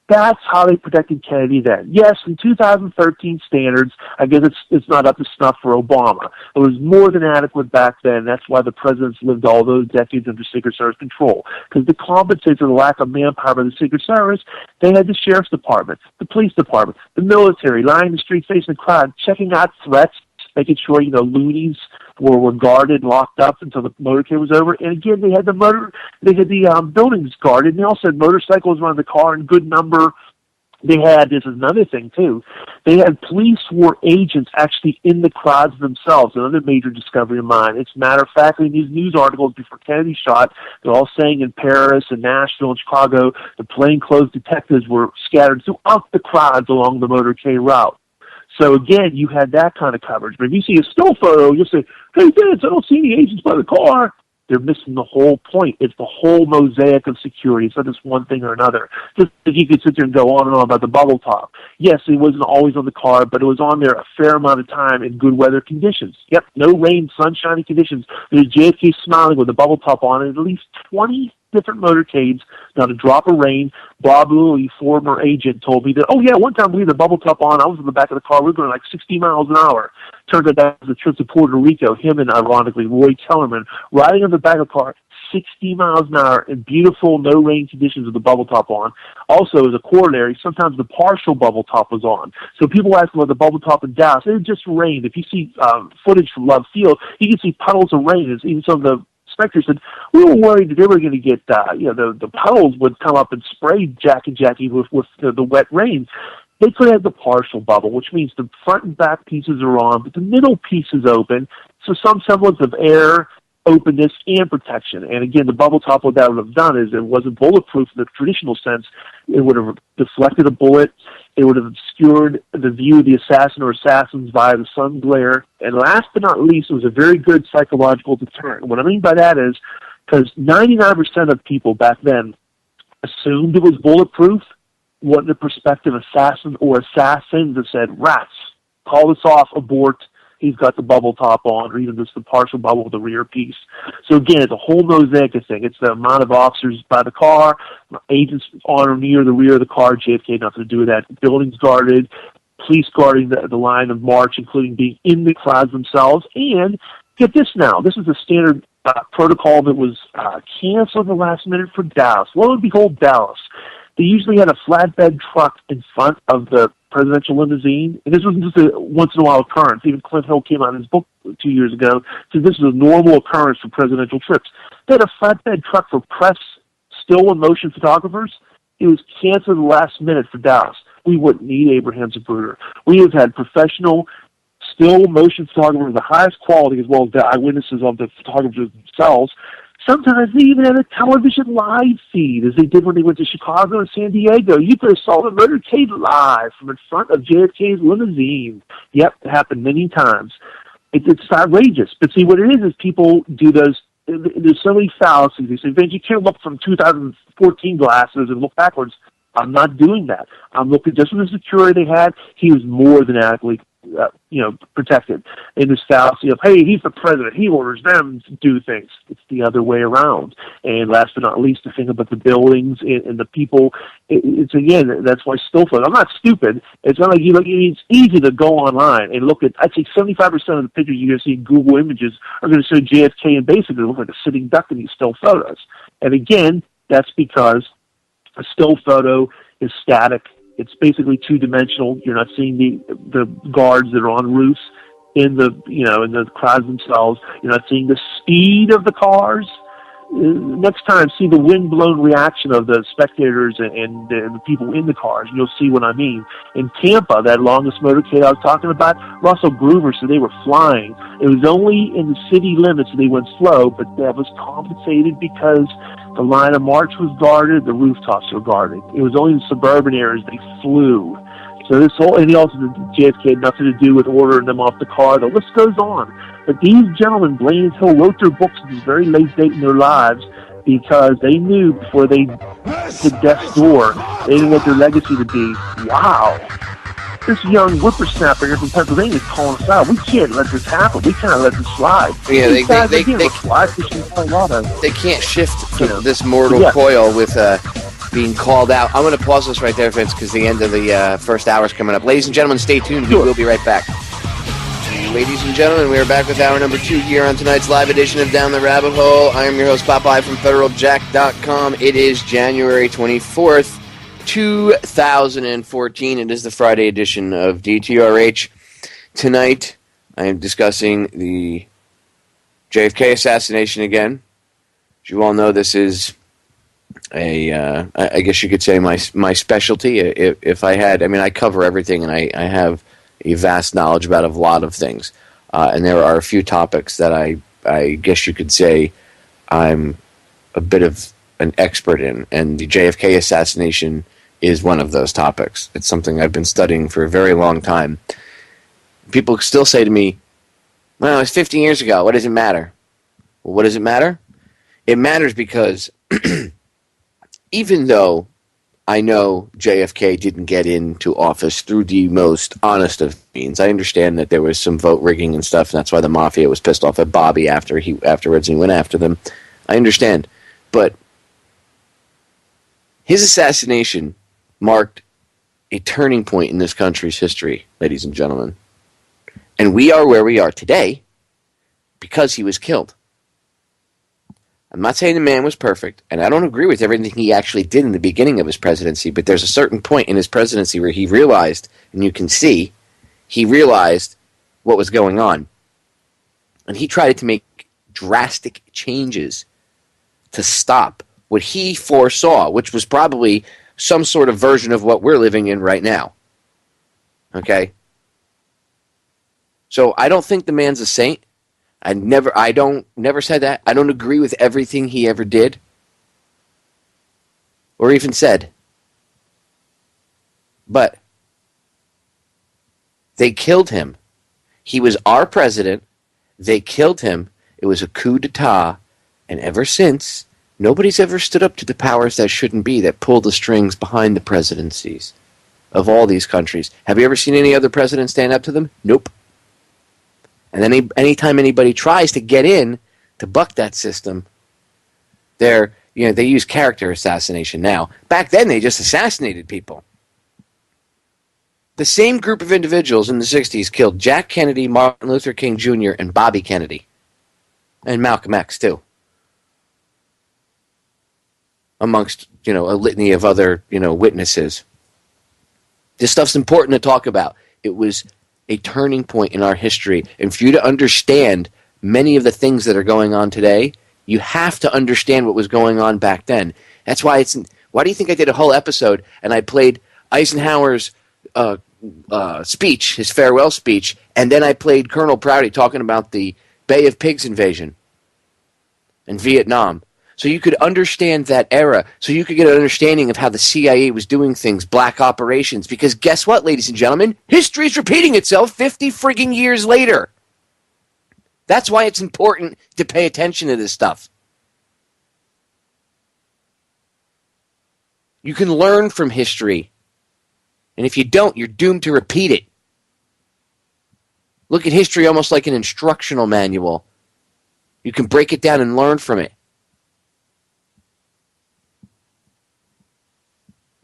That's how they protected Kennedy then. Yes, in 2013 standards, I guess it's not up to snuff for Obama. It was more than adequate back then. That's why the presidents lived all those decades under Secret Service control. Because to compensate for the lack of manpower by the Secret Service, they had the Sheriff's Department, the Police Department, the military, lying in the street facing the crowd, checking out threats, making sure, loonies were guarded and locked up until the motorcade was over. And again, they had the buildings guarded, and they also had motorcycles around the car in good number. They had, this is another thing too, they had police war agents actually in the crowds themselves, another major discovery of mine. It's a matter of fact, in these news articles before Kennedy shot, they're all saying in Paris and Nashville and Chicago, the plainclothes detectives were scattered throughout the crowds along the motorcade route. So again, you had that kind of coverage. But if you see a still photo, you'll say, hey, Vince, I don't see any agents by the car. They're missing the whole point. It's the whole mosaic of security. It's not just one thing or another. Just if you could sit there and go on and on about the bubble top. Yes, it wasn't always on the car, but it was on there a fair amount of time in good weather conditions. Yep, no rain, sunshiny conditions. There's JFK smiling with the bubble top on, and at least 20 different motorcades, not a drop of rain. Bob Lilly, former agent, told me that, oh yeah, one time we had the bubble top on, I was in the back of the car, we were going like 60 miles an hour. Turned out that was a trip to Puerto Rico, him and, ironically, Roy Tellerman, riding on the back of the car, 60 miles an hour in beautiful, no-rain conditions with the bubble top on. Also, as a corollary, sometimes the partial bubble top was on. So people ask about the bubble top in Dallas. It just rained. If you see footage from Love Field, you can see puddles of rain. Even some of the inspectors said, we were worried that they were going to get, the puddles would come up and spray Jack and Jackie with the wet rain. They could have the partial bubble, which means the front and back pieces are on, but the middle piece is open, so some semblance of air, openness, and protection. And again, the bubble top, what that would have done is it wasn't bulletproof in the traditional sense. It would have deflected a bullet. It would have obscured the view of the assassin or assassins via the sun glare. And last but not least, it was a very good psychological deterrent. What I mean by that is, because 99% of people back then assumed it was bulletproof, what the prospective assassin or assassins have said, rats, call this off, abort, he's got the bubble top on, or even just the partial bubble with the rear piece. So again, it's a whole mosaic of things. It's the amount of officers by the car, agents on or near the rear of the car, JFK, nothing to do with that, buildings guarded, police guarding the line of march, including being in the crowds themselves. And get this now, this is a standard protocol that was canceled at the last minute for Dallas. Lo and behold, Dallas. They usually had a flatbed truck in front of the presidential limousine, and this wasn't just a once-in-a-while occurrence. Even Clint Hill came out in his book 2 years ago, said this is a normal occurrence for presidential trips. They had a flatbed truck for press, still and motion photographers. It was canceled at the last minute for Dallas. We wouldn't need Abraham Zapruder. We have had professional still motion photographers of the highest quality, as well as the eyewitnesses of the photographers themselves. Sometimes they even had a television live feed, as they did when they went to Chicago and San Diego. You could have saw the motorcade live from in front of JFK's limousine. Yep, it happened many times. It's outrageous. But see, what it is people do those. There's so many fallacies. They say, Vince, you can't look from 2014 glasses and look backwards. I'm not doing that. I'm looking just with the security they had. He was more than adequately protected in this fallacy of, hey, he's the president, he orders them to do things. It's the other way around. And last but not least, the thing about the buildings and the people, it's again, that's why still photos. I'm not stupid. It's not like it's easy to go online and look at, I'd say 75% of the pictures you're going to see in Google Images are going to show JFK and basically look like a sitting duck in these still photos. And again, that's because a still photo is static. It's basically two-dimensional. You're not seeing the guards that are on roofs in the crowds themselves. You're not seeing the speed of the cars. Next time, see the wind-blown reaction of the spectators and the people in the cars, and you'll see what I mean. In Tampa, that longest motorcade I was talking about, Russell Groover said they were flying. It was only in the city limits that they went slow, but that was compensated because the line of march was guarded, the rooftops were guarded. It was only in suburban areas they flew. So this whole, and he also, JFK had nothing to do with ordering them off the car. The list goes on. But these gentlemen, Blaine and Hill, wrote their books at this very late date in their lives because they knew before they hit death's door, they knew what their legacy would be. Wow. This young whippersnapper here from Pennsylvania is calling us out. We can't let this happen. We can't let this slide. Yeah, they can't shift this mortal coil with being called out. I'm going to pause this right there, Vince, because the end of the first hour is coming up. Ladies and gentlemen, stay tuned. We will be right back. Ladies and gentlemen, we are back with hour number 2 here on tonight's live edition of Down the Rabbit Hole. I am your host, Popeye from FederalJack.com. It is January 24th, 2014. It is the Friday edition of DTRH. Tonight, I am discussing the JFK assassination again. As you all know, this is I guess you could say my specialty. If I had, I cover everything, and I have a vast knowledge about a lot of things. And there are a few topics that I guess you could say I'm a bit of an expert in, and the JFK assassination is one of those topics. It's something I've been studying for a very long time. People still say to me, well, it's 50 years ago. What does it matter? Well, what does it matter? It matters because even though I know JFK didn't get into office through the most honest of means, I understand that there was some vote rigging and stuff, and that's why the mafia was pissed off at Bobby afterwards and he went after them. I understand. But his assassination marked a turning point in this country's history, ladies and gentlemen. And we are where we are today because he was killed. I'm not saying the man was perfect, and I don't agree with everything he actually did in the beginning of his presidency, but there's a certain point in his presidency where he realized, and you can see, he realized what was going on. And he tried to make drastic changes to stop what he foresaw, which was probably some sort of version of what we're living in right now. Okay? So I don't think the man's a saint. I never said that. I don't agree with everything he ever did or even said. But they killed him. He was our president. They killed him. It was a coup d'etat. And ever since, nobody's ever stood up to the powers that shouldn't be, that pull the strings behind the presidencies of all these countries. Have you ever seen any other president stand up to them? Nope. And then anytime anybody tries to get in to buck that system, they use character assassination now. Back then, they just assassinated people. The same group of individuals in the 60s killed Jack Kennedy, Martin Luther King Jr., and Bobby Kennedy. And Malcolm X, too. Amongst, a litany of other, witnesses. This stuff's important to talk about. It was a turning point in our history. And for you to understand many of the things that are going on today, you have to understand what was going on back then. That's why why do you think I did a whole episode and I played Eisenhower's speech, his farewell speech, and then I played Colonel Prouty talking about the Bay of Pigs invasion in Vietnam. So you could understand that era, so you could get an understanding of how the CIA was doing things, black operations, because guess what, ladies and gentlemen? History is repeating itself 50 frigging years later. That's why it's important to pay attention to this stuff. You can learn from history, and if you don't, you're doomed to repeat it. Look at history almost like an instructional manual. You can break it down and learn from it.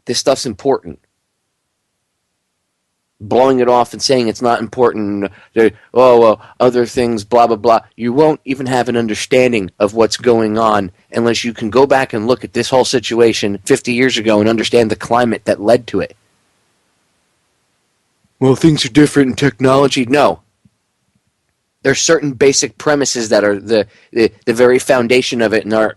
This stuff's important. Blowing it off and saying it's not important, other things, blah, blah, blah. You won't even have an understanding of what's going on unless you can go back and look at this whole situation 50 years ago and understand the climate that led to it. Well, things are different in technology. No. There's certain basic premises that are the very foundation of it, and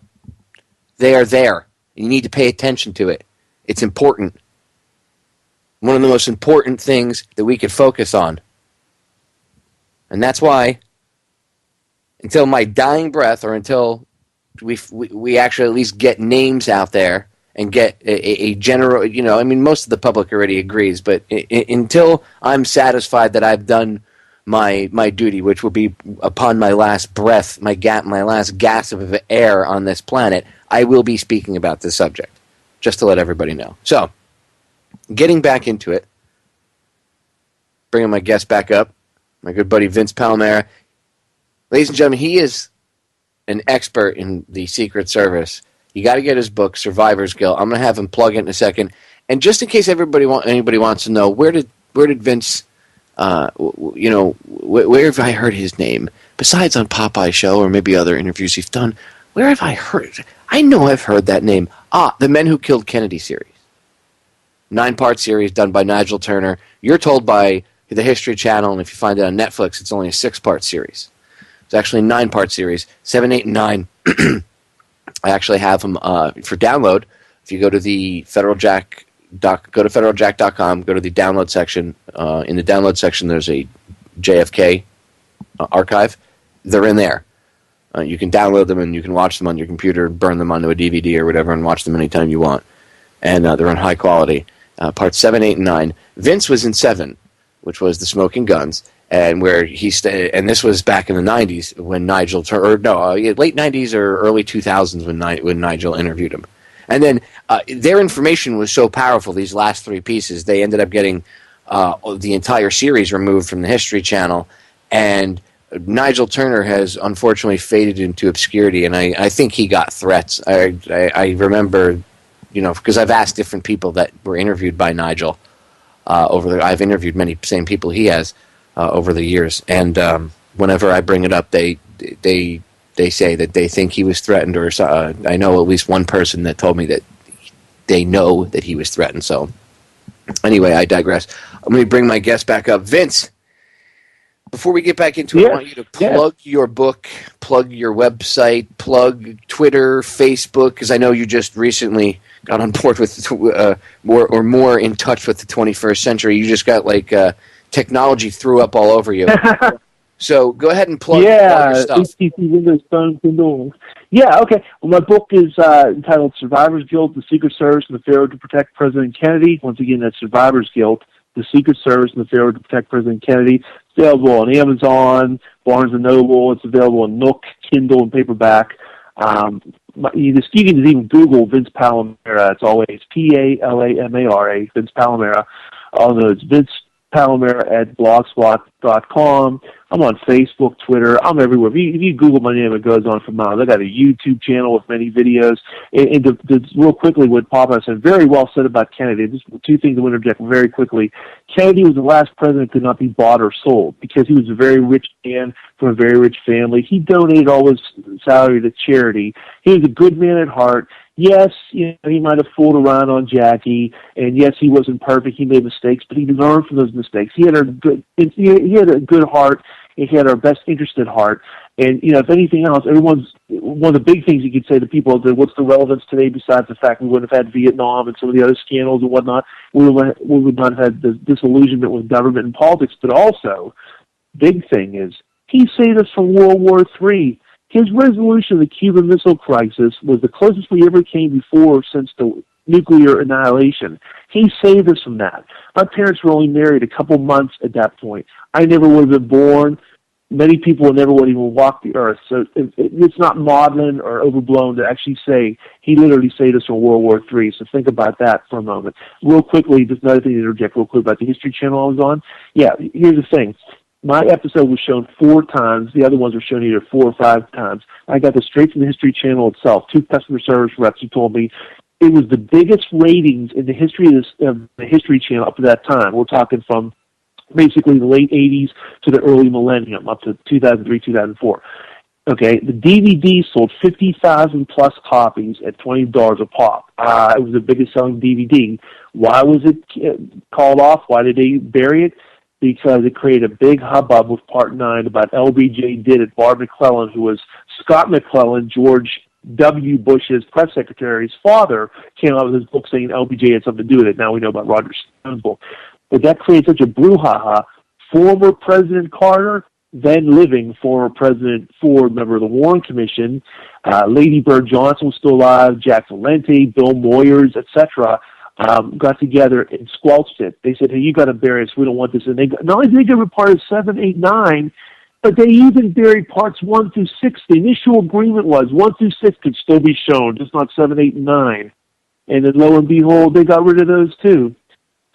they are there. You need to pay attention to it. It's important. One of the most important things that we could focus on. And that's why, until my dying breath, or until we actually at least get names out there and get a general, most of the public already agrees, but until I'm satisfied that I've done my duty, which will be upon my last breath, my last gasp of air on this planet, I will be speaking about this subject. Just to let everybody know. So, getting back into it, bringing my guest back up, my good buddy Vince Palamara. Ladies and gentlemen, he is an expert in the Secret Service. You got to get his book, Survivor's Guilt. I'm going to have him plug it in a second. And just in case anybody wants to know, where did Vince, where have I heard his name? Besides on Popeye Show or maybe other interviews he's done, where have I heard it? I know I've heard that name. The Men Who Killed Kennedy series. 9-part series done by Nigel Turner. You're told by the History Channel, and if you find it on Netflix, it's only a 6-part series. It's actually a 9-part series. 7, 8, and 9. I actually have them for download. If you go to the go to federaljack.com, go to the download section. In the download section, there's a JFK archive. They're in there. You can download them and you can watch them on your computer, burn them onto a DVD or whatever, and watch them anytime you want. And they're on high quality. Parts 7, 8, and 9. Vince was in 7, which was the Smoking Guns, and where and this was back in the 90s when late 90s or early 2000s when Nigel interviewed him. And then their information was so powerful, these last 3 pieces, they ended up getting the entire series removed from the History Channel, and Nigel Turner has unfortunately faded into obscurity, and I think he got threats. I remember, because I've asked different people that were interviewed by Nigel I've interviewed many same people he has over the years, and whenever I bring it up, they they say that they think he was threatened, or I know at least one person that told me that they know that he was threatened. So anyway, I digress. Let me bring my guest back up. Vince, before we get back into it, I want you to plug your book, plug your website, plug Twitter, Facebook, because I know you just recently got on board with more in touch with the 21st century. You just got technology threw up all over you. So go ahead and plug your stuff. HTC, Windows Phone, Kindle. Yeah, okay. Well, my book is entitled Survivor's Guilt, The Secret Service and the Failure to Protect President Kennedy. Once again, that's Survivor's Guilt, The Secret Service and the Failure to Protect President Kennedy. It's available on Amazon, Barnes & Noble. It's available on Nook, Kindle, and paperback. You can even Google Vince Palamara. It's always Palamara, Vince Palamara. Although it's Vince Palamara at blogspot.com. I'm on Facebook, Twitter. I'm everywhere. If you Google my name, it goes on for miles. I got a YouTube channel with many videos. And real quickly, what Popeye said, very well said about Kennedy. Just two things I want to interject very quickly. Kennedy was the last president who could not be bought or sold because he was a very rich man from a very rich family. He donated all his salary to charity. He was a good man at heart. Yes, he might have fooled around on Jackie, and yes, he wasn't perfect. He made mistakes, but he learned from those mistakes. He had a good heart. He had our best interest at heart. And, if anything else, one of the big things you could say to people is, what's the relevance today besides the fact we wouldn't have had Vietnam and some of the other scandals and whatnot? We would not have had the disillusionment with government and politics. But also, big thing is, he saved us from World War III. His resolution of the Cuban Missile Crisis was the closest we ever came before since the nuclear annihilation. He saved us from that. My parents were only married a couple months at that point. I never would have been born. Many people never would even walk the earth. So it's not maudlin or overblown to actually say he literally saved us from World War III. So think about that for a moment. Real quickly, just another thing to interject real quick about the History Channel I was on. Yeah, here's the thing. My episode was shown 4 times. The other ones were shown either 4 or 5 times. I got this straight from the History Channel itself. 2 customer service reps who told me it was the biggest ratings in the history of the History Channel up to that time. We're talking from basically the late 80s to the early millennium, up to 2003, 2004. Okay, the DVD sold 50,000 plus copies at $20 a pop. It was the biggest selling DVD. Why was it called off? Why did they bury it? Because it created a big hubbub with Part 9 about LBJ did it. Barb McClellan, who was Scott McClellan, George W. Bush's press secretary's father, came out with his book saying LBJ had something to do with it. Now we know about Roger Stone's book. But that created such a brouhaha. Former President Carter, then living former President Ford, member of the Warren Commission, Lady Bird Johnson was still alive, Jack Valenti, Bill Moyers, etc., got together and squelched it. They said, hey, you got to bury us. We don't want this. And they not only did they give part of 7, 8, 9, but they even buried parts 1 through 6. The initial agreement was 1 through 6 could still be shown, just not 7, 8, and 9. And then lo and behold, they got rid of those too.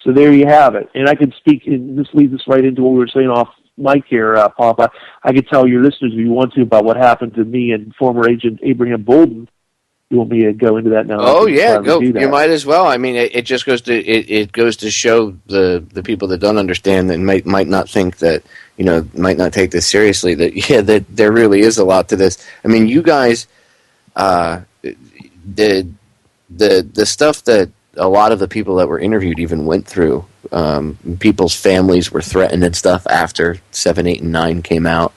So there you have it. And I can speak, and this leads us right into what we were saying off mic here, Papa. I could tell your listeners if you want to about what happened to me and former agent Abraham Bolden. You want me to go into that now? Oh yeah, go. You might as well. I mean, it just goes to it goes to show the people that don't understand and might not think that might not take this seriously. That there really is a lot to this. I mean, you guys, the stuff that a lot of the people that were interviewed even went through. People's families were threatened and stuff after 7, 8, and 9 came out.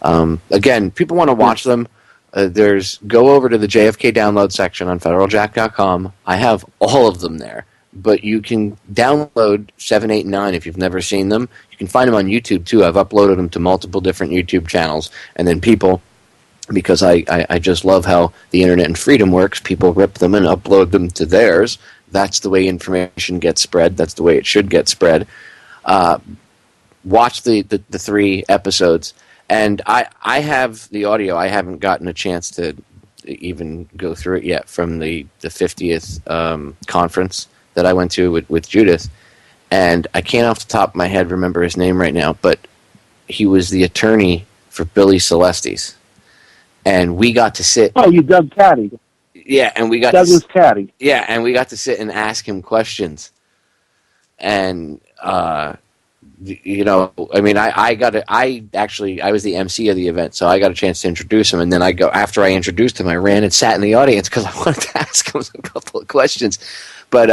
Again, people want to watch them. Go over to the JFK download section on federaljack.com. I have all of them there, but you can download 7, 8, and 9 if you've never seen them. You can find them on YouTube too. I've uploaded them to multiple different YouTube channels, and then people, because I just love how the internet and freedom works, people rip them and upload them to theirs. That's the way information gets spread. That's the way it should get spread. Watch the 3 episodes. And I have the audio. I haven't gotten a chance to even go through it yet from the 50th conference that I went to with Judith. And I can't off the top of my head remember his name right now, but he was the attorney for Billy Celestes. And we got to sit... Oh, you Doug Caddy. Yeah, and we got Douglas Caddy. Yeah, and we got to sit and ask him questions. And you know, I mean, I was the MC of the event, so I got a chance to introduce him, and then after I introduced him, I ran and sat in the audience because I wanted to ask him a couple of questions. But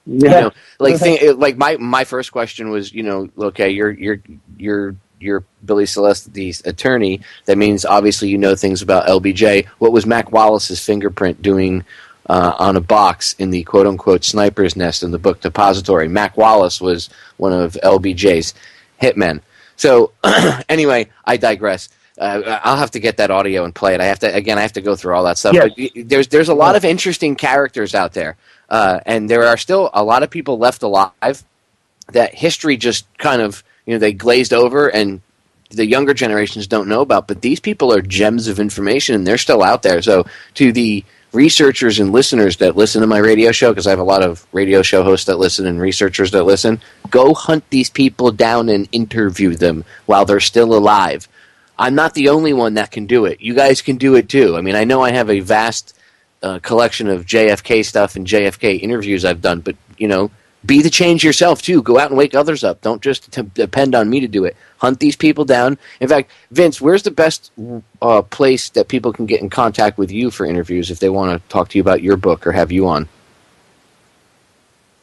you know, like my first question was, you know, okay, you're Billy Celeste, the attorney. That means obviously you know things about LBJ. What was Mac Wallace's fingerprint doing on a box in the quote-unquote sniper's nest in the book Depository? Mac Wallace was one of LBJ's hitmen. So anyway, I digress. I'll have to get that audio and play it. I have to go through all that stuff. Yes. But there's a lot of interesting characters out there, and there are still a lot of people left alive that history just kind of, you know, they glazed over and the younger generations don't know about. But these people are gems of information, and they're still out there. So to the researchers and listeners that listen to my radio show, because I have a lot of radio show hosts that listen and researchers that listen, go hunt these people down and interview them while they're still alive. I'm not the only one that can do it. You guys can do it too. I mean, I know I have a vast collection of JFK stuff and JFK interviews I've done, but, you know, be the change yourself too. Go out and wake others up. Don't just depend on me to do it. Hunt these people down. In fact, Vince, where's the best place that people can get in contact with you for interviews if they want to talk to you about your book or have you on?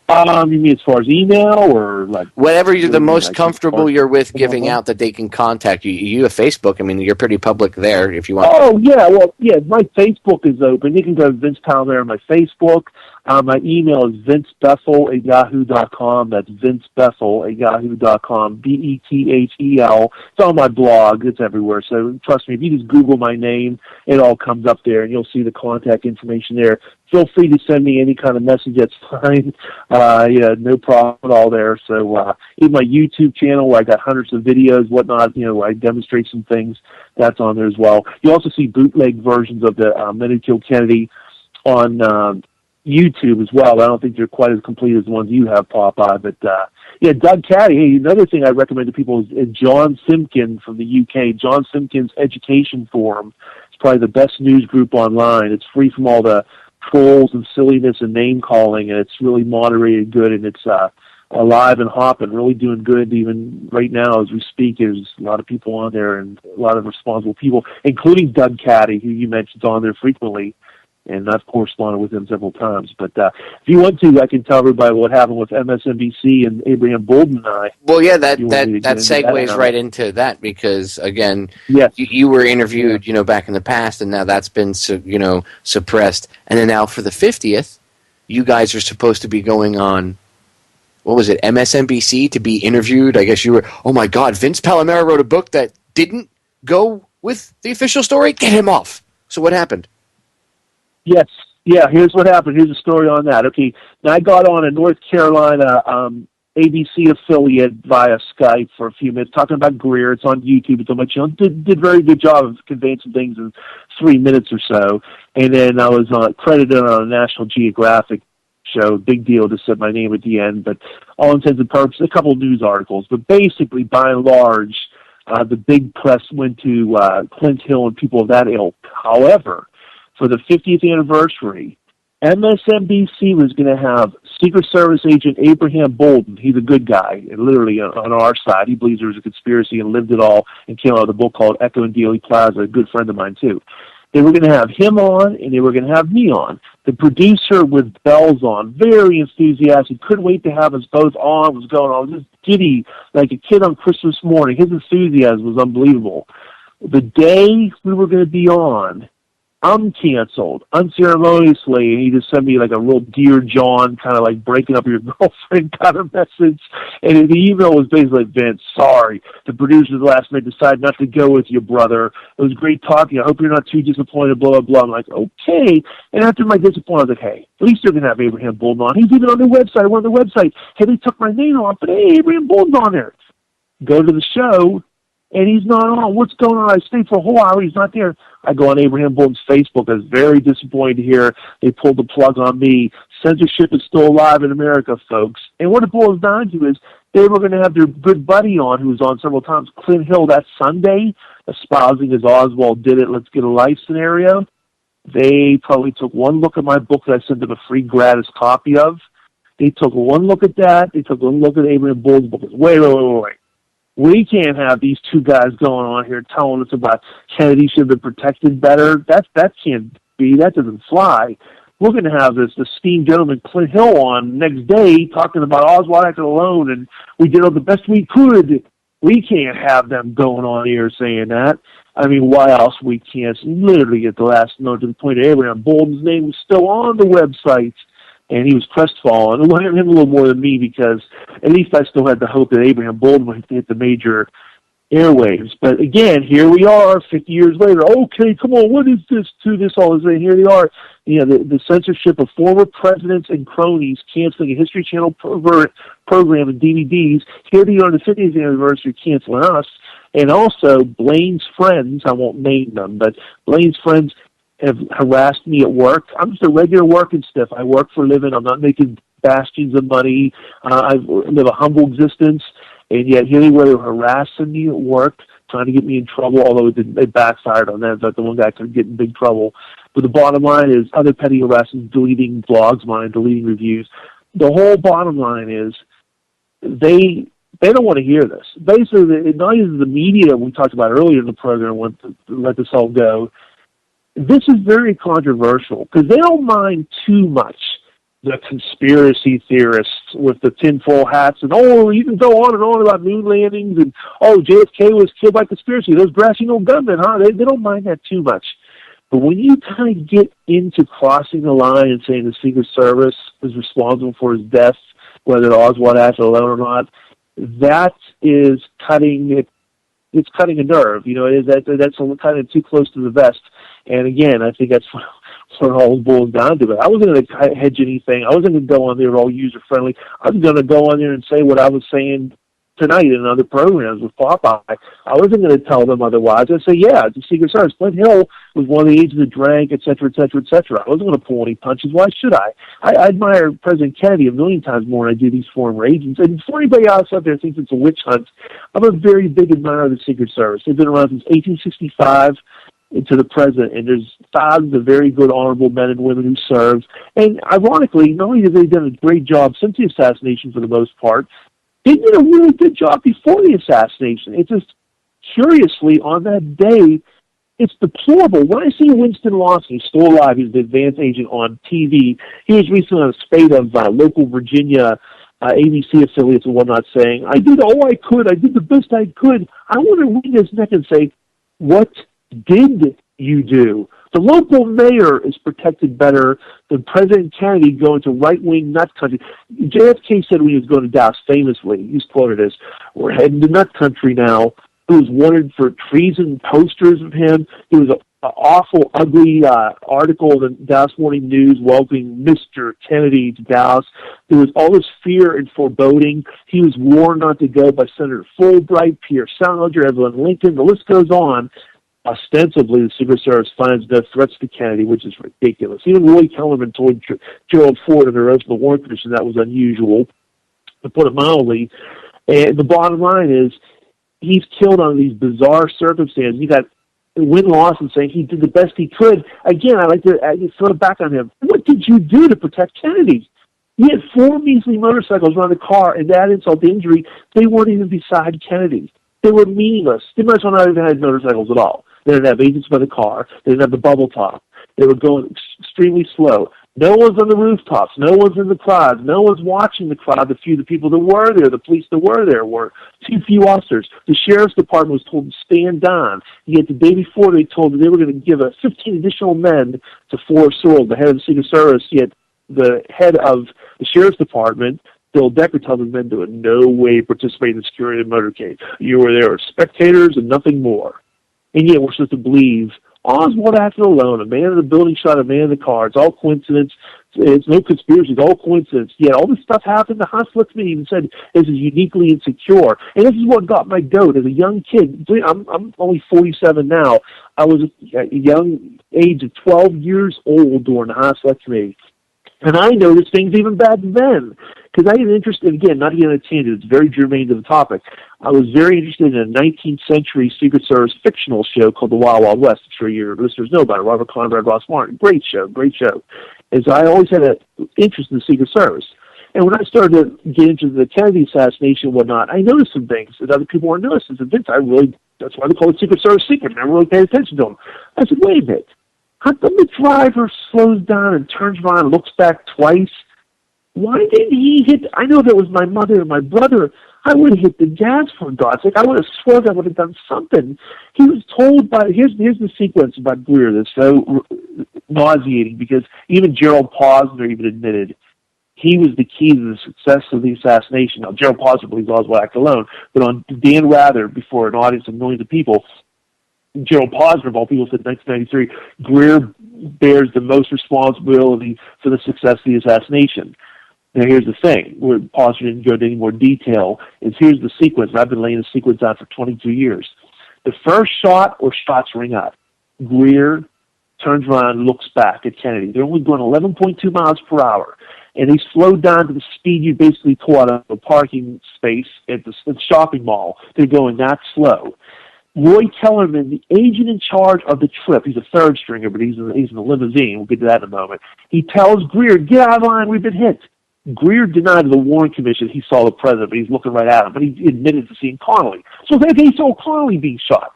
You mean as far as email or like whatever you're the most comfortable you're with giving out that they can contact you. You have Facebook. I mean, you're pretty public there if you want. Oh, yeah. Well, yeah, my Facebook is open. You can go to Vince Palamara on my Facebook. My email is vincebethel@yahoo.com. That's vincebethel@yahoo.com. BETHEL. It's on my blog. It's everywhere. So trust me, if you just Google my name, it all comes up there, and you'll see the contact information there. Feel free to send me any kind of message. That's fine. Yeah, no problem at all there. So even my YouTube channel, where I got hundreds of videos, whatnot, you know, I demonstrate some things. That's on there as well. You also see bootleg versions of the Men Who Killed Kennedy on YouTube as well. I don't think they're quite as complete as the ones you have, Popeye. But yeah, Doug Caddy. Hey, another thing I recommend to people is John Simpkin from the UK. John Simpkin's Education Forum. It's probably the best news group online. It's free from all the trolls and silliness and name calling, and it's really moderated good, and it's alive and hopping, really doing good. Even right now as we speak, there's a lot of people on there and a lot of responsible people, including Doug Caddy, who you mentioned on there frequently, and I've corresponded with him several times. But if you want to, I can tell everybody what happened with MSNBC and Abraham Bolden and I. Well, yeah, that segues right into that because, again, yes, you were interviewed, you know, back in the past, and now that's been, you know, suppressed. And then now for the 50th, you guys are supposed to be going on, what was it, MSNBC to be interviewed? I guess you were, oh my God, Vince Palamara wrote a book that didn't go with the official story? Get him off. So what happened? Yes. Yeah, here's what happened. Here's a story on that. Okay, now I got on a North Carolina ABC affiliate via Skype for a few minutes talking about Greer. It's on YouTube. It's on my channel. Did very good job of conveying some things in 3 minutes or so. And then I was credited on a National Geographic show. Big deal to set my name at the end. But all intents and purposes, a couple of news articles. But basically, by and large, the big press went to Clint Hill and people of that ilk. However, for the 50th anniversary, MSNBC was going to have Secret Service agent Abraham Bolden. He's a good guy, and literally on our side. He believes there was a conspiracy and lived it all and came out with a book called Echo and Dealey Plaza, a good friend of mine, too. They were going to have him on, and they were going to have me on. The producer with bells on, very enthusiastic, couldn't wait to have us both on, was going on, just giddy, like a kid on Christmas morning. His enthusiasm was unbelievable. The day we were going to be on, I'm canceled unceremoniously, and he just sent me like a real Dear John, kind of like breaking up your girlfriend kind of message. And the email was basically, Vince, sorry, the producers last night decided not to go with you, brother. It was great talking. I hope you're not too disappointed, blah, blah, blah. I'm like, okay. And after my disappointment, I was like, hey, at least they're going to have Abraham Bolden on. He's even on their website. I went on their website. Hey, they took my name off, but hey, Abraham Bolden's on there. Go to the show, and he's not on. What's going on? I stayed for a whole hour. He's not there. I go on Abraham Bolden's Facebook. I was very disappointed to hear they pulled the plug on me. Censorship is still alive in America, folks. And what it boils down to is they were going to have their good buddy on, who was on several times, Clint Hill, that Sunday, espousing his Oswald did it, let's get a life scenario. They probably took one look at my book that I sent them a free gratis copy of, They took one look at that. They took one look at Abraham Bull's book. Wait. We can't have these two guys going on here telling us about Kennedy should have been protected better. That can't be. That doesn't fly. We're going to have this esteemed gentleman Clint Hill on next day talking about Oswald acted alone, and we did all the best we could. We can't have them going on here saying that. I mean, why else we can't? Literally at the last note to the point of Abraham Bolden's name was still on the website, and he was crestfallen. It wanted him a little more than me because at least I still had the hope that Abraham Bolden would hit the major airwaves. But again, here we are 50 years later. Okay, come on, what is this to this all this? And here they are, the censorship of former presidents and cronies canceling a History Channel program and DVDs. Here they are on the 50th anniversary canceling us. And also, Blaine's friends, I won't name them, but Blaine's friends have harassed me at work. I'm just a regular working stiff. I work for a living. I'm not making bastions of money. I live a humble existence. And yet here they were harassing me at work, trying to get me in trouble, although it backfired on them. But the one guy could get in big trouble. But the bottom line is other petty harassers deleting blogs of mine, deleting reviews. The whole bottom line is they don't want to hear this. Basically, not even the media we talked about earlier in the program want to let this all go. This is very controversial because they don't mind too much the conspiracy theorists with the tinfoil hats and, you can go on and on about moon landings and, JFK was killed by conspiracy. Those grassy old gunmen, huh? They don't mind that too much. But when you kind of get into crossing the line and saying the Secret Service is responsible for his death, whether Oswald acted alone or not, that is cutting it. It's cutting a nerve. That's kind of too close to the vest. And again, I think that's what it all boils down to. But I wasn't going to hedge anything. I wasn't going to go on there all user-friendly. I was going to go on there and say what I was saying tonight in other programs with Popeye. I wasn't going to tell them otherwise. I'd say, yeah, the Secret Service. Clint Hill was one of the agents that drank, et cetera, et cetera, et cetera. I wasn't going to pull any punches. Why should I? I admire President Kennedy a million times more than I do these former agents. And for anybody else out there who thinks it's a witch hunt, I'm a very big admirer of the Secret Service. They've been around since 1865 to the present, and there's thousands of very good, honorable men and women who served. And ironically, not only have they done a great job since the assassination for the most part, they did a really good job before the assassination. It's just, curiously, on that day, it's deplorable. When I see Winston Lawson, he's still alive, he's the advance agent on TV. He was recently on a spate of local Virginia ABC affiliates and whatnot saying, I did all I could, I did the best I could. I want to wring his neck and say, what did you do? The local mayor is protected better than President Kennedy going to right-wing nut country. JFK said when he was going to Dallas, famously, he's quoted as, we're heading to nut country now. He was wanted for treason posters of him. There was an awful, ugly article in the Dallas Morning News welcoming Mr. Kennedy to Dallas. There was all this fear and foreboding. He was warned not to go by Senator Fulbright, Pierre Salinger, Evelyn Lincoln. The list goes on. Ostensibly, the Secret Service finds no threats to Kennedy, which is ridiculous. Even Roy Kellerman told Gerald Ford under oath of the Warren Commission that was unusual, to put it mildly. And the bottom line is, he's killed under these bizarre circumstances. You got Win Lawson saying he did the best he could. Again, I like to throw it back on him. What did you do to protect Kennedy? He had 4 measly motorcycles around the car, and that insult to injury, they weren't even beside Kennedy. They were meaningless. They might as well not even have motorcycles at all. They didn't have agents by the car. They didn't have the bubble top. They were going extremely slow. No one's on the rooftops. No one's in the crowd. No one's watching the crowd. The people that were there, the police that were there, were too few officers. The sheriff's department was told to stand down. Yet the day before, they told that they were going to give 15 additional men to Forrest Sewell, the head of the Secret Service. Yet the head of the sheriff's department, Bill Decker, told the men to in no way participate in the security of the motorcade. You were there as spectators and nothing more. And yet we're supposed to believe Oswald acted alone. A man in the building shot a man in the car. It's all coincidence. It's no conspiracy. It's all coincidence. Yet all this stuff happened. The Hans Flicksman even said this is uniquely insecure. And this is what got my goat. As a young kid, I'm only 47 now. I was a young age of 12 years old during the Hans Flicksman. And I noticed things even back then. Because I was interested, again, not to get on a tangent, it's very germane to the topic. I was very interested in a 19th century Secret Service fictional show called The Wild Wild West. I'm sure your listeners know about it. Robert Conrad, Ross Martin. Great show, great show. As I always had an interest in the Secret Service. And when I started to get into the Kennedy assassination and whatnot, I noticed some things that other people weren't noticing. I said, Vince, that's why they call it Secret Service secret. I never really paid attention to them. I said, wait a minute. How come the driver slows down and turns around and looks back twice? Why didn't he hit? I know that was my mother and my brother. I would have hit the gas for God's sake. I would have swerved. I would have done something. He was told by, here's the sequence about Greer that's so nauseating, because even Gerald Posner even admitted he was the key to the success of the assassination. Now, Gerald Posner believes Oswald acted alone, but on Dan Rather, before an audience of millions of people, Gerald Posner, of all people, said in 1993, Greer bears the most responsibility for the success of the assassination. Now, here's the thing, where Posner didn't go into any more detail, is here's the sequence, and I've been laying the sequence out for 22 years. The first shot or shots ring out. Greer turns around and looks back at Kennedy. They're only going 11.2 miles per hour, and they slowed down to the speed you basically pull out of a parking space at the shopping mall. They're going that slow. Roy Kellerman, the agent in charge of the trip, he's a third stringer, but he's in the limousine. We'll get to that in a moment. He tells Greer, get out of line, we've been hit. Greer denied to the Warren Commission he saw the president, but he's looking right at him. But he admitted to seeing Connolly. So he saw Connolly being shot.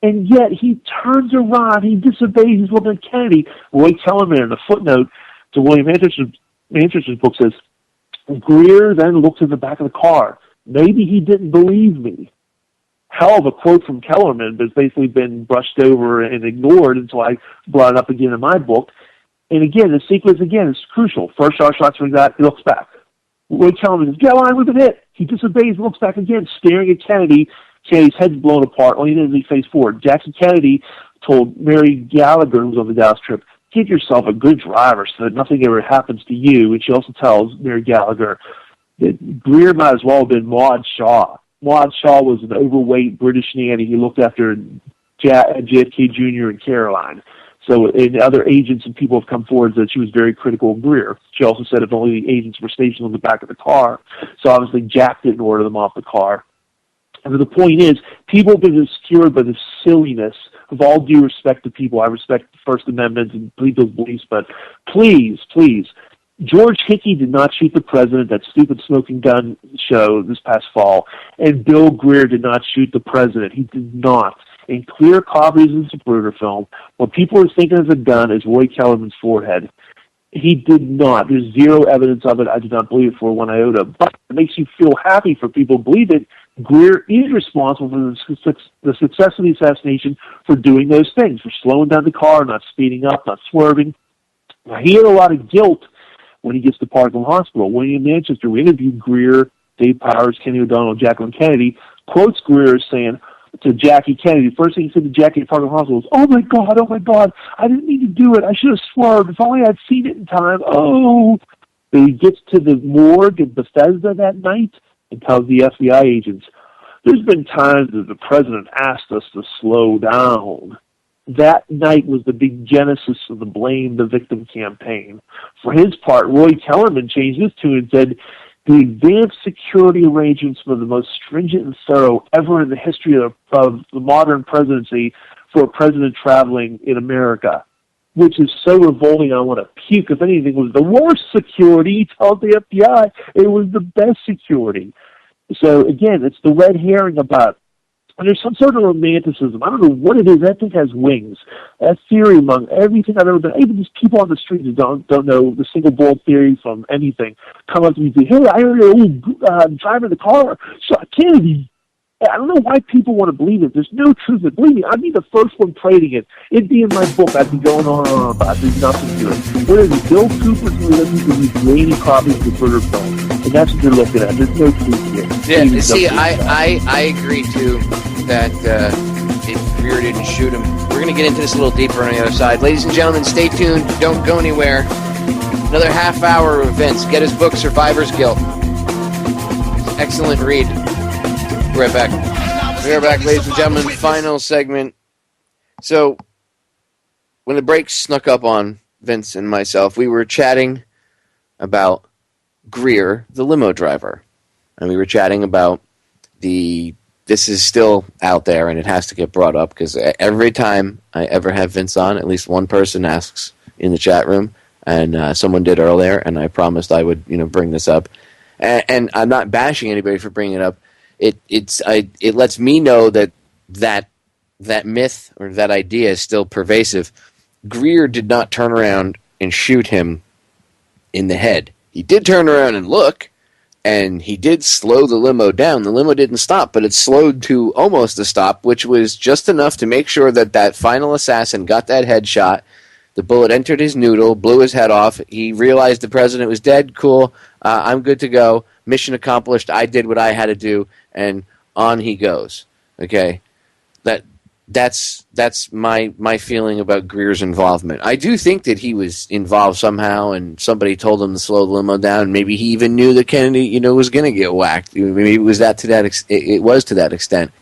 And yet he turns around, he disobeys, he's looking at Kennedy. Roy Kellerman, in a footnote to William Manchester's book, says, Greer then looked in the back of the car. Maybe he didn't believe me. Hell of a quote from Kellerman, but it's basically been brushed over and ignored until I brought it up again in my book. And again, the sequence, again, is crucial. First shots from that, he looks back. Roy Kellerman says, get out of line, we've been hit. He disobeys, looks back again, staring at Kennedy. Kennedy's head's blown apart. All he did is he faced forward. Jackson Kennedy told Mary Gallagher, who was on the Dallas trip, get yourself a good driver so that nothing ever happens to you. And she also tells Mary Gallagher that Greer might as well have been Maud Shaw. Maud Shaw was an overweight British nanny. He looked after JFK Jr. and Caroline. So, and other agents and people have come forward that she was very critical of Greer. She also said if only the agents were stationed on the back of the car. So obviously Jack didn't order them off the car. And the point is, people have been obscured by the silliness. With all due respect to people, I respect the First Amendment and those beliefs, but please, George Hickey did not shoot the president, that stupid smoking gun show this past fall, and Bill Greer did not shoot the president. He did not. In clear copies of the Zapruder film, what people are thinking of a gun is Roy Kellerman's forehead. He did not. There's zero evidence of it. I do not believe it for one iota. But it makes you feel happy for people who believe it. Greer is responsible for the success of the assassination for doing those things, for slowing down the car, not speeding up, not swerving. Now, he had a lot of guilt when he gets to Parkland Hospital. William Manchester, we interviewed Greer, Dave Powers, Kenny O'Donnell, Jacqueline Kennedy, quotes Greer as saying to Jackie Kennedy, the first thing he said to Jackie at Parkland Hospital was, oh my God, I didn't mean to do it. I should have swerved. If only I'd seen it in time. Oh. But he gets to the morgue in Bethesda that night and tells the FBI agents, there's been times that the president asked us to slow down. That night was the big genesis of the blame the victim campaign. For his part, Roy Kellerman changed his tune and said, the advanced security arrangements were the most stringent and thorough ever in the history of the modern presidency for a president traveling in America, which is so revolting I want to puke. If anything, it was the worst security. He told the FBI it was the best security. So, again, it's the red herring about, and there's some sort of romanticism. I don't know what it is. That thing has wings. That theory among everything I've ever done, even just people on the street who don't know the single bolt theory from anything, come up to me and say, hey, I heard a driver in the car shot Kennedy. I don't know why people want to believe it. There's no truth in it. Believe me, I'd be the first one trading it. It'd be in my book. I'd be going on and on about it. There's nothing to it. What is it? Bill Cooper's listening to these grainy copies of the Zapruder film. And that's what they're looking at. There's no truth here. Yeah, see, I agree, too, that if Greer didn't shoot him. We're going to get into this a little deeper on the other side. Ladies and gentlemen, stay tuned. Don't go anywhere. Another half hour of Vince. Get his book, Survivor's Guilt. Excellent read. We're right back. We are back, ladies and gentlemen. Final segment. So, when the break snuck up on Vince and myself, we were chatting about Greer, the limo driver. And we were chatting about this is still out there and it has to get brought up because every time I ever have Vince on, at least one person asks in the chat room and someone did earlier, and I promised I would, bring this up. And I'm not bashing anybody for bringing it up. It lets me know that myth or that idea is still pervasive. Greer did not turn around and shoot him in the head. He did turn around and look, and he did slow the limo down. The limo didn't stop, but it slowed to almost a stop, which was just enough to make sure that final assassin got that headshot. The bullet entered his noodle, blew his head off. He realized the president was dead. Cool. I'm good to go. Mission accomplished. I did what I had to do, and on he goes. Okay? That's my feeling about Greer's involvement. I do think that he was involved somehow, and somebody told him to slow the limo down. Maybe he even knew that Kennedy, was going to get whacked. Maybe it was it was to that extent.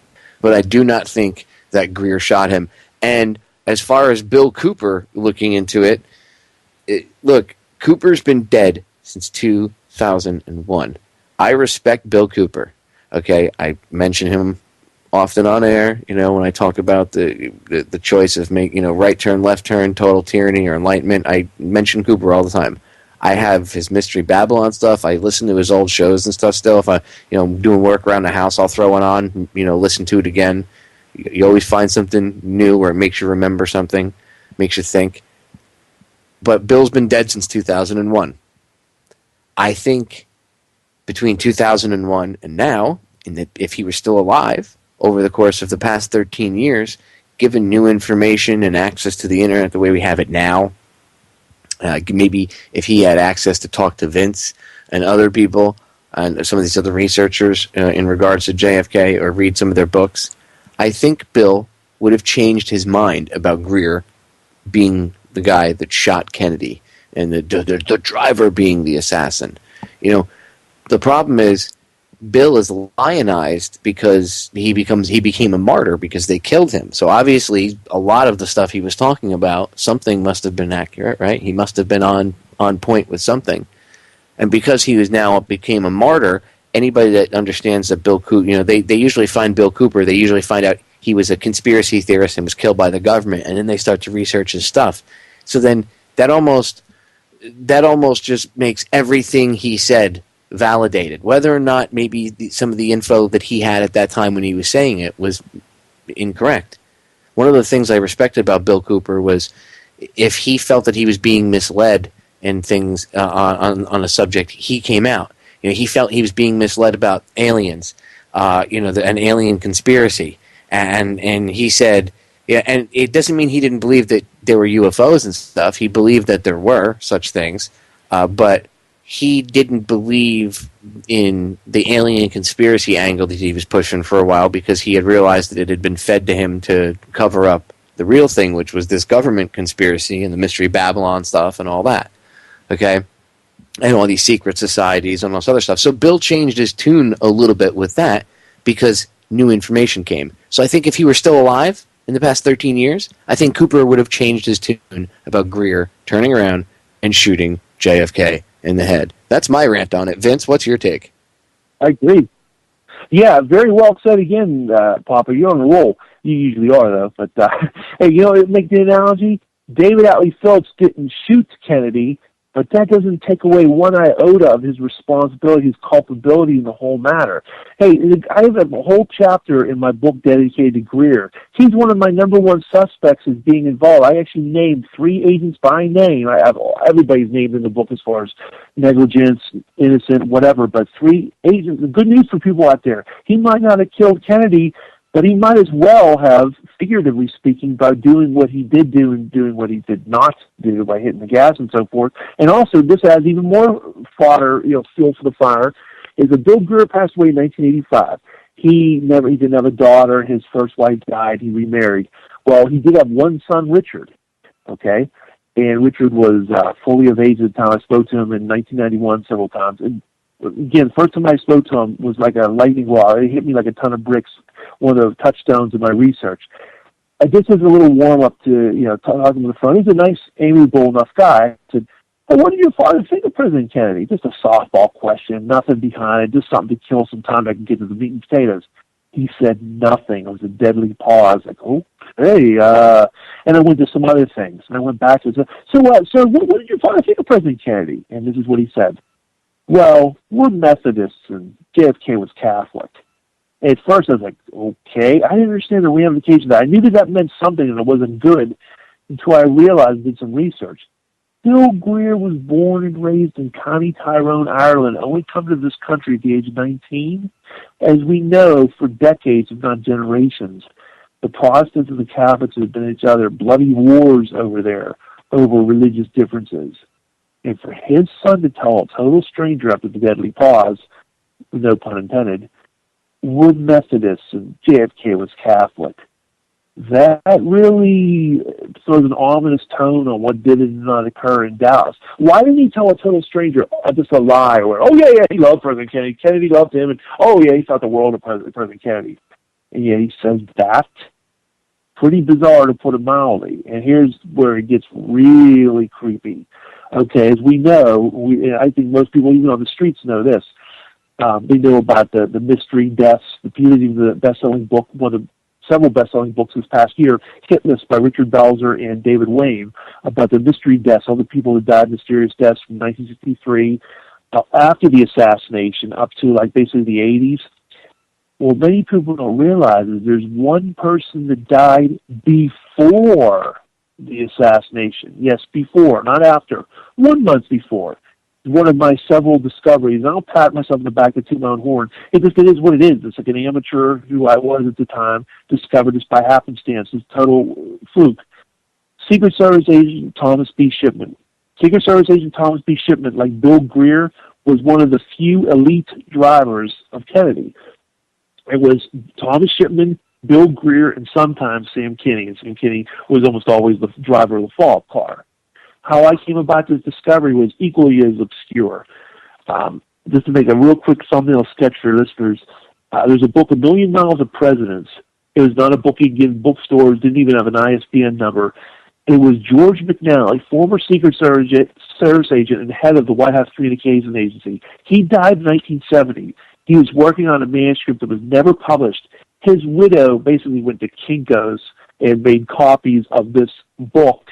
But I do not think that Greer shot him. And as far as Bill Cooper looking into it, look, Cooper's been dead since 2001. I respect Bill Cooper. Okay, I mention him often on air, when I talk about the choice of right turn, left turn, total tyranny, or enlightenment. I mention Cooper all the time. I have his Mystery Babylon stuff. I listen to his old shows and stuff still. If I'm doing work around the house, I'll throw it on, listen to it again. You always find something new where it makes you remember something, makes you think. But Bill's been dead since 2001. I think between 2001 and now, if he was still alive over the course of the past 13 years, given new information and access to the internet the way we have it now, maybe if he had access to talk to Vince and other people and some of these other researchers in regards to JFK or read some of their books, I think Bill would have changed his mind about Greer being the guy that shot Kennedy and the driver being the assassin. The problem is Bill is lionized because he became a martyr because they killed him. So obviously a lot of the stuff he was talking about, something must have been accurate, right? He must have been on point with something. And because he became a martyr, anybody that understands that Bill Cooper, they usually find Bill Cooper, they usually find out he was a conspiracy theorist and was killed by the government, and then they start to research his stuff. So then that almost just makes everything he said validated, whether or not maybe some of the info that he had at that time when he was saying it was incorrect. One of the things I respected about Bill Cooper was if he felt that he was being misled in things on a subject, he came out. He felt he was being misled about aliens, an alien conspiracy, and he said, yeah, and it doesn't mean he didn't believe that there were UFOs and stuff. He believed that there were such things, but he didn't believe in the alien conspiracy angle that he was pushing for a while because he had realized that it had been fed to him to cover up the real thing, which was this government conspiracy and the Mystery Babylon stuff and all that. Okay? And all these secret societies and all this other stuff. So Bill changed his tune a little bit with that because new information came. So I think if he were still alive in the past 13 years, I think Cooper would have changed his tune about Greer turning around and shooting JFK in the head. That's my rant on it. Vince, what's your take? I agree. Yeah, very well said again, Papa. You're on a roll. You usually are, though. But, hey, make the analogy. David Atlee Phillips didn't shoot Kennedy, but that doesn't take away one iota of his responsibility, his culpability in the whole matter. Hey, I have a whole chapter in my book dedicated to Greer. He's one of my number one suspects as being involved. I actually named 3 agents by name. I have everybody's named in the book as far as negligence, innocent, whatever, but 3 agents. The good news for people out there, he might not have killed Kennedy, but he might as well have, figuratively speaking, by doing what he did do and doing what he did not do by hitting the gas and so forth. And also, this adds even more fodder, fuel for the fire, is that Bill Greer passed away in 1985. He didn't have a daughter. His first wife died. He remarried. Well, he did have one son, Richard, okay? And Richard was fully of age at the time. I spoke to him in 1991 several times. And again, first time I spoke to him was like a lightning rod. It hit me like a ton of bricks, one of the touchstones of my research. This is a little warm-up to, talking on the phone. He's a nice, amiable enough guy. I said, hey, what did your father think of President Kennedy? Just a softball question, nothing behind it, just something to kill some time I can get to the meat and potatoes. He said nothing. It was a deadly pause. Like, okay. And I went to some other things. And I went back to it. So what did your father think of President Kennedy? And this is what he said. Well, we're Methodists and JFK was Catholic. At first I was like, okay. I didn't understand the ramifications of that. I knew that meant something and it wasn't good until I realized and did some research. Bill Greer was born and raised in County Tyrone, Ireland, only come to this country at the age of 19. As we know, for decades, if not generations, the Protestants and the Catholics have been at each other, bloody wars over there, over religious differences. And for his son to tell a total stranger after the deadly pause, no pun intended, we're Methodists and JFK was Catholic, that really throws an ominous tone on what did and did not occur in Dallas. Why didn't he tell a total stranger just a lie? Or, he loved President Kennedy. Kennedy loved him. And, he thought the world of President Kennedy. And yet he says that. Pretty bizarre to put it mildly. And here's where it gets really creepy. Okay, as we know, I think most people even on the streets know this. They know about the mystery deaths. The best-selling book, one of several best-selling books this past year, Hit List by Richard Belzer and David Wayne, about the mystery deaths, all the people who died mysterious deaths from 1963 after the assassination up to basically the 80s. Well, many people don't realize is there's one person that died before the assassination. Yes, before, not after. 1 month before. One of my several discoveries, and I'll pat myself in the back to toot my own horn. It is what it is. It's like an amateur who I was at the time discovered this by happenstance. It's total fluke. Secret Service Agent Thomas B. Shipman. Secret Service Agent Thomas B. Shipman, like Bill Greer, was one of the few elite drivers of Kennedy. It was Thomas Shipman, Bill Greer, and sometimes Sam Kinney. And Sam Kinney was almost always the driver of the follow-up car. How I came about this discovery was equally as obscure. Just to make a real quick thumbnail sketch for listeners, there's a book, A Million Miles of Presidents. It was not a book you can get in bookstores, didn't even have an ISBN number. It was George McNally, former Secret Service agent and head of the White House Communications Agency. He died in 1970. He was working on a manuscript that was never published. His widow basically went to Kinko's and made copies of this book,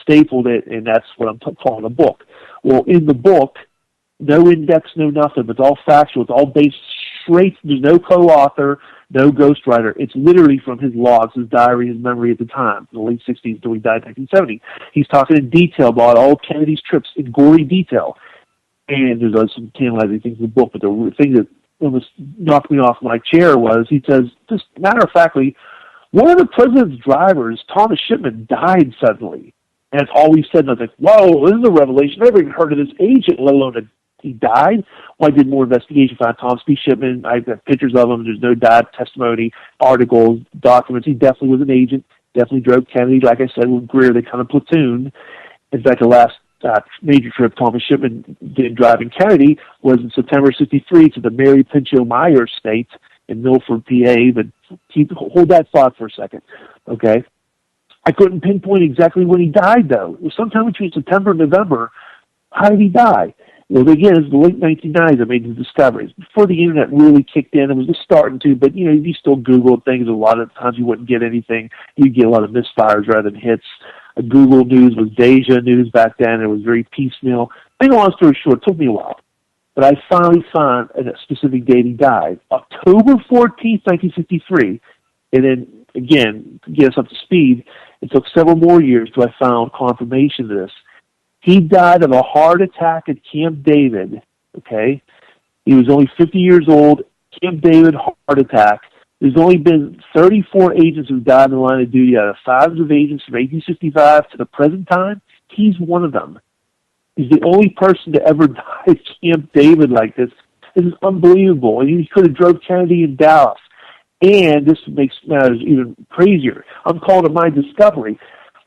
stapled it, and that's what I'm calling a book. Well, in the book, no index, no nothing. It's all factual. It's all based straight. There's no co-author, no ghostwriter. It's literally from his logs, his diary, his memory at the time, in the late 60s until he died in 1970. He's talking in detail about all of Kennedy's trips, in gory detail. And there's some tantalizing things in the book, but the thing that almost knocked me off my chair was, he says, just matter-of-factly, one of the president's drivers, Thomas Shipman, died suddenly. And it's all we've said, and I was like, whoa, this is a revelation. I never even heard of this agent, let alone that he died. Well, I did more investigation, found Thomas B. Shipman. I've got pictures of him. There's no died testimony, articles, documents. He definitely was an agent, definitely drove Kennedy. Like I said, with Greer, they kind of platooned. In fact, the last major trip Thomas Shipman did driving Kennedy was in September of 1963 to the Mary Pinchot Meyer Estate in Milford, PA. But hold that thought for a second, okay? I couldn't pinpoint exactly when he died, though. It was sometime between September and November. How did he die? Well, again, it's the late 1990s I made the discoveries. Before the Internet really kicked in, it was just starting to, but, you still Google things. A lot of times you wouldn't get anything. You'd get a lot of misfires rather than hits. Google News was Deja News back then. It was very piecemeal. Make a long story short, it took me a while. But I finally found a specific date he died. October 14th, 1953. And then, again, to get us up to speed, it took several more years till I found confirmation of this. He died of a heart attack at Camp David, okay? He was only 50 years old, Camp David heart attack. There's only been 34 agents who died in the line of duty out of thousands of agents from 1865 to the present time. He's one of them. He's the only person to ever die at Camp David like this. This is unbelievable. And he could have drove Kennedy in Dallas. And this makes matters even crazier. I'm calling it my discovery.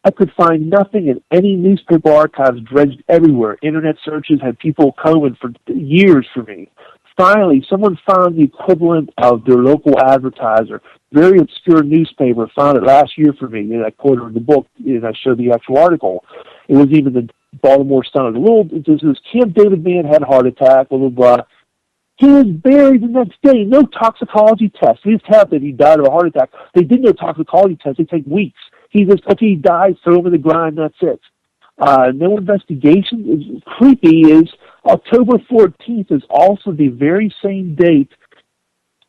I could find nothing in any newspaper archives dredged everywhere. Internet searches had people combing for years for me. Finally, someone found the equivalent of their local advertiser, very obscure newspaper, found it last year for me, and I quoted in the book, and I showed the actual article. It was even the Baltimore Sun. This Camp David man had a heart attack, blah, blah, blah. He was buried the next day. No toxicology test. They just have that he died of a heart attack. They did no toxicology test. They take weeks. He just, okay, he died, throw him in the ground, that's it. No investigation. It's creepy is October 14th is also the very same date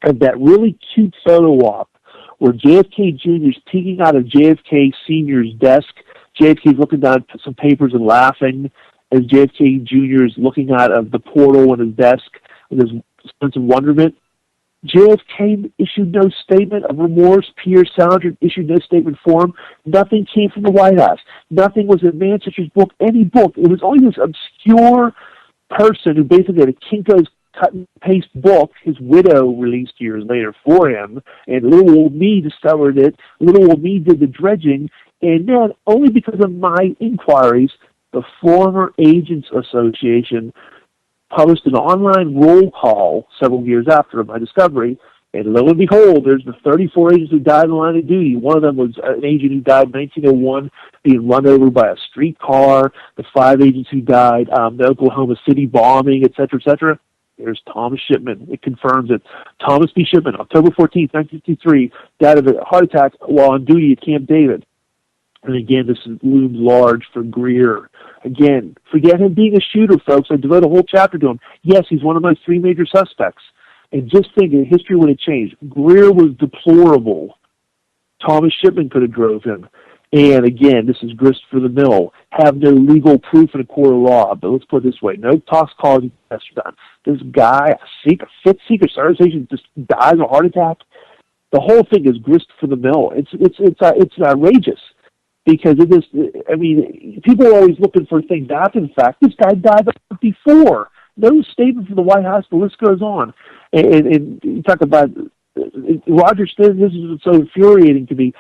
of that really cute photo op where JFK Jr. is peeking out of JFK Sr.'s desk. JFK is looking down at some papers and laughing as JFK Jr. is looking out of the portal on his desk with his sense of wonderment. JFK issued no statement of remorse. Pierre Salinger issued no statement for him. Nothing came from the White House. Nothing was in Manchester's book, any book. It was only this obscure person who basically had a Kinko's cut and paste book his widow released years later for him, and little old me discovered it. Little old me did the dredging, and then only because of my inquiries, the Former Agents Association published an online roll call several years after my discovery, and lo and behold, there's the 34 agents who died in the line of duty. One of them was an agent who died in 1901, being run over by a streetcar, the 5 agents who died, the Oklahoma City bombing, et cetera, There's Thomas Shipman. It confirms it. Thomas B. Shipman, October 14th, 1953, died of a heart attack while on duty at Camp David. And again, this looms large for Greer. Again, forget him being a shooter, folks. I devote a whole chapter to him. Yes, he's one of my 3 major suspects. And just think, history would have changed. Greer was deplorable. Thomas Shipman could have drove him. And again, this is grist for the mill. Have no legal proof in a court of law. But let's put it this way. No toxicology tests are done. This guy, a fifth Secret Service agent, just dies of a heart attack. The whole thing is grist for the mill. It's outrageous. Because it is, people are always looking for things after the fact. This guy died before. No statement from the White House. The list goes on. And you talk about Roger Stone. This is so infuriating to me.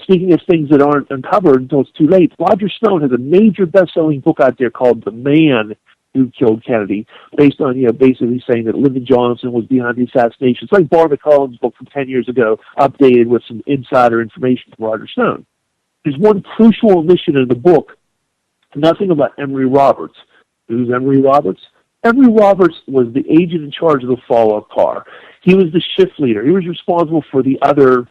Speaking of things that aren't uncovered until it's too late, Roger Stone has a major best-selling book out there called The Man Who Killed Kennedy, based on, basically saying that Lyndon Johnson was behind the assassination. It's like Bar McCullen's book from 10 years ago, updated with some insider information from Roger Stone. There's one crucial omission in the book, nothing about Emory Roberts. Who's Emory Roberts? Emory Roberts was the agent in charge of the follow-up car. He was the shift leader. He was responsible for the other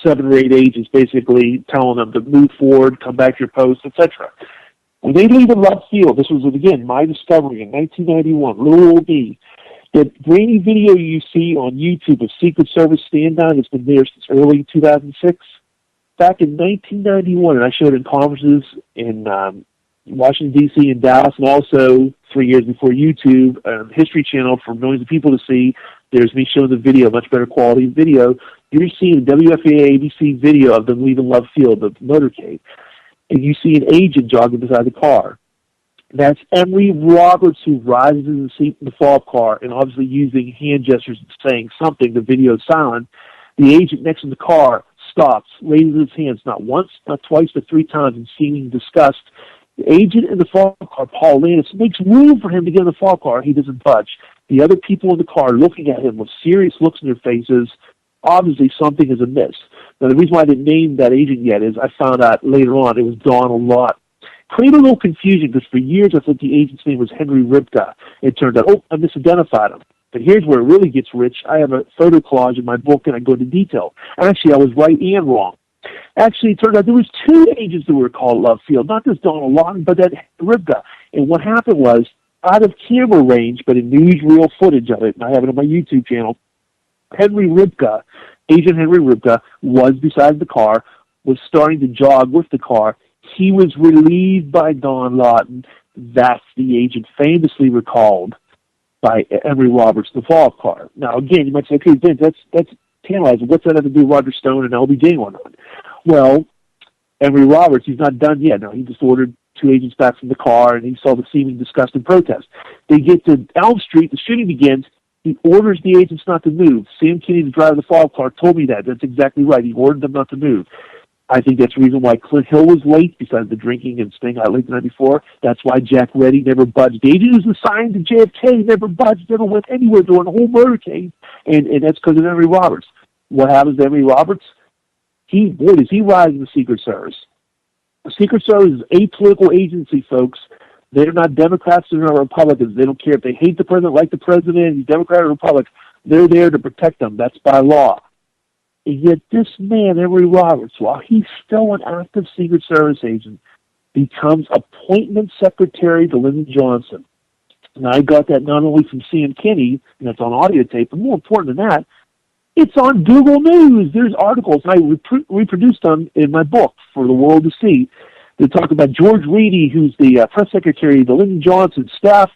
7 or 8 agents, basically telling them to move forward, come back to your post, etc. When they leave in left field, this was, again, my discovery in 1991, little old me, that grainy video you see on YouTube of Secret Service stand-down has been there since early 2006. Back in 1991, and I showed in conferences in Washington, D.C. and Dallas, and also 3 years before YouTube, History Channel for millions of people to see. There's me showing the video, much better quality video. You're seeing a WFAA ABC video of them leaving left field, the motorcade. And you see an agent jogging beside the car. That's Emory Roberts, who rises in the seat in the follow-up car and obviously using hand gestures and saying something. The video is silent. The agent next in the car stops, raises his hands not once, not twice, but 3 times in seeming disgust. The agent in the follow-up car, Paul Landis, makes room for him to get in the follow-up car. He doesn't budge. The other people in the car looking at him with serious looks in their faces. Obviously, something is amiss. Now, the reason why I didn't name that agent yet is I found out later on it was Donald Lott. Created a little confusion because for years I thought the agent's name was Henry Ribka. It turned out, I misidentified him. But here's where it really gets rich. I have a photo collage in my book, and I go into detail. Actually, I was right and wrong. Actually, it turned out there was 2 agents that were called left field, not just Donald Lawton, but that Ribka. And what happened was, out of camera range, but in newsreel footage of it, and I have it on my YouTube channel, Henry Ribka, Agent Henry Ribka, was beside the car, was starting to jog with the car. He was relieved by Don Lawton. That's the agent famously recalled by Emory Roberts, the follow-up car. Now, again, you might say, okay, Vince, that's tantalizing. What's that have to do with Roger Stone and LBJ and whatnot? Well, Emory Roberts, he's not done yet. No, he just ordered 2 agents back from the car, and he saw the seeming disgust and protest. They get to Elm Street, the shooting begins. He orders the agents not to move. Sam Kinney, the driver of the follow-up car, told me that. That's exactly right. He ordered them not to move. I think that's the reason why Clint Hill was late, besides the drinking and staying out late the night before. That's why Jack Reddy never budged. The agent who was assigned to JFK never budged, never went anywhere during the whole motorcade, and that's because of Emory Roberts. What happens to Emory Roberts? Does he rise in the Secret Service. The Secret Service is a political agency, folks, They're not Democrats, they're not Republicans. They don't care if they hate the president, like the president, he's Democrat or Republican. They're there to protect them. That's by law. And yet this man, Emory Roberts, while he's still an active Secret Service agent, becomes appointment secretary to Lyndon Johnson. And I got that not only from Sam Kinney, and that's on audio tape, but more important than that, it's on Google News. There's articles, and I reproduced them in my book for the world to see. They talk about George Reedy, who's the press secretary, the Lyndon Johnson staff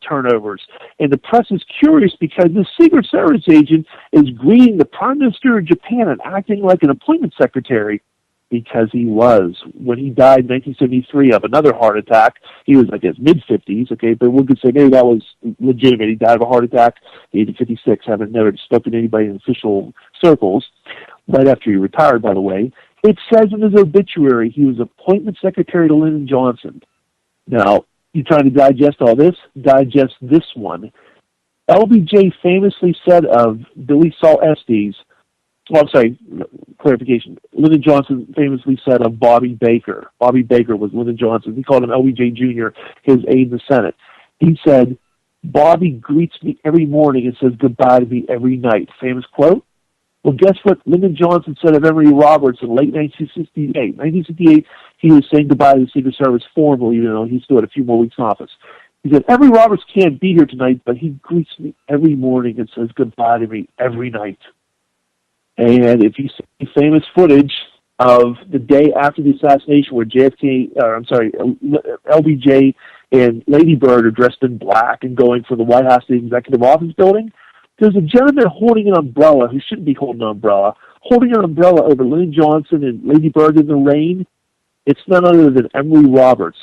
turnovers. And the press is curious because this Secret Service agent is greeting the Prime Minister of Japan and acting like an appointment secretary, because he was. When he died in 1973 of another heart attack, he was, I guess, mid-50s, okay, but we could say maybe that was legitimate. He died of a heart attack at the age of 56, having never spoken to anybody in official circles, right after he retired, by the way. It says in his obituary he was appointment secretary to Lyndon Johnson. Now, you trying to digest all this? Digest this one. LBJ famously said of Billy Saul Estes, well, I'm sorry, clarification. Lyndon Johnson famously said of Bobby Baker. Bobby Baker was Lyndon Johnson. He called him LBJ Jr., his aide in the Senate. He said, Bobby greets me every morning and says goodbye to me every night. Famous quote? Well, guess what Lyndon Johnson said of Emory Roberts in late 1968. 1968, he was saying goodbye to the Secret Service formally, even though he still had a few more weeks in office. He said, Emory Roberts can't be here tonight, but he greets me every morning and says goodbye to me every night. And if you see famous footage of the day after the assassination where LBJ and Lady Bird are dressed in black and going for the White House, the Executive Office building, there's a gentleman holding an umbrella who shouldn't be holding an umbrella, holding an umbrella over Lyndon Johnson and Lady Bird in the rain. It's none other than Emory Roberts.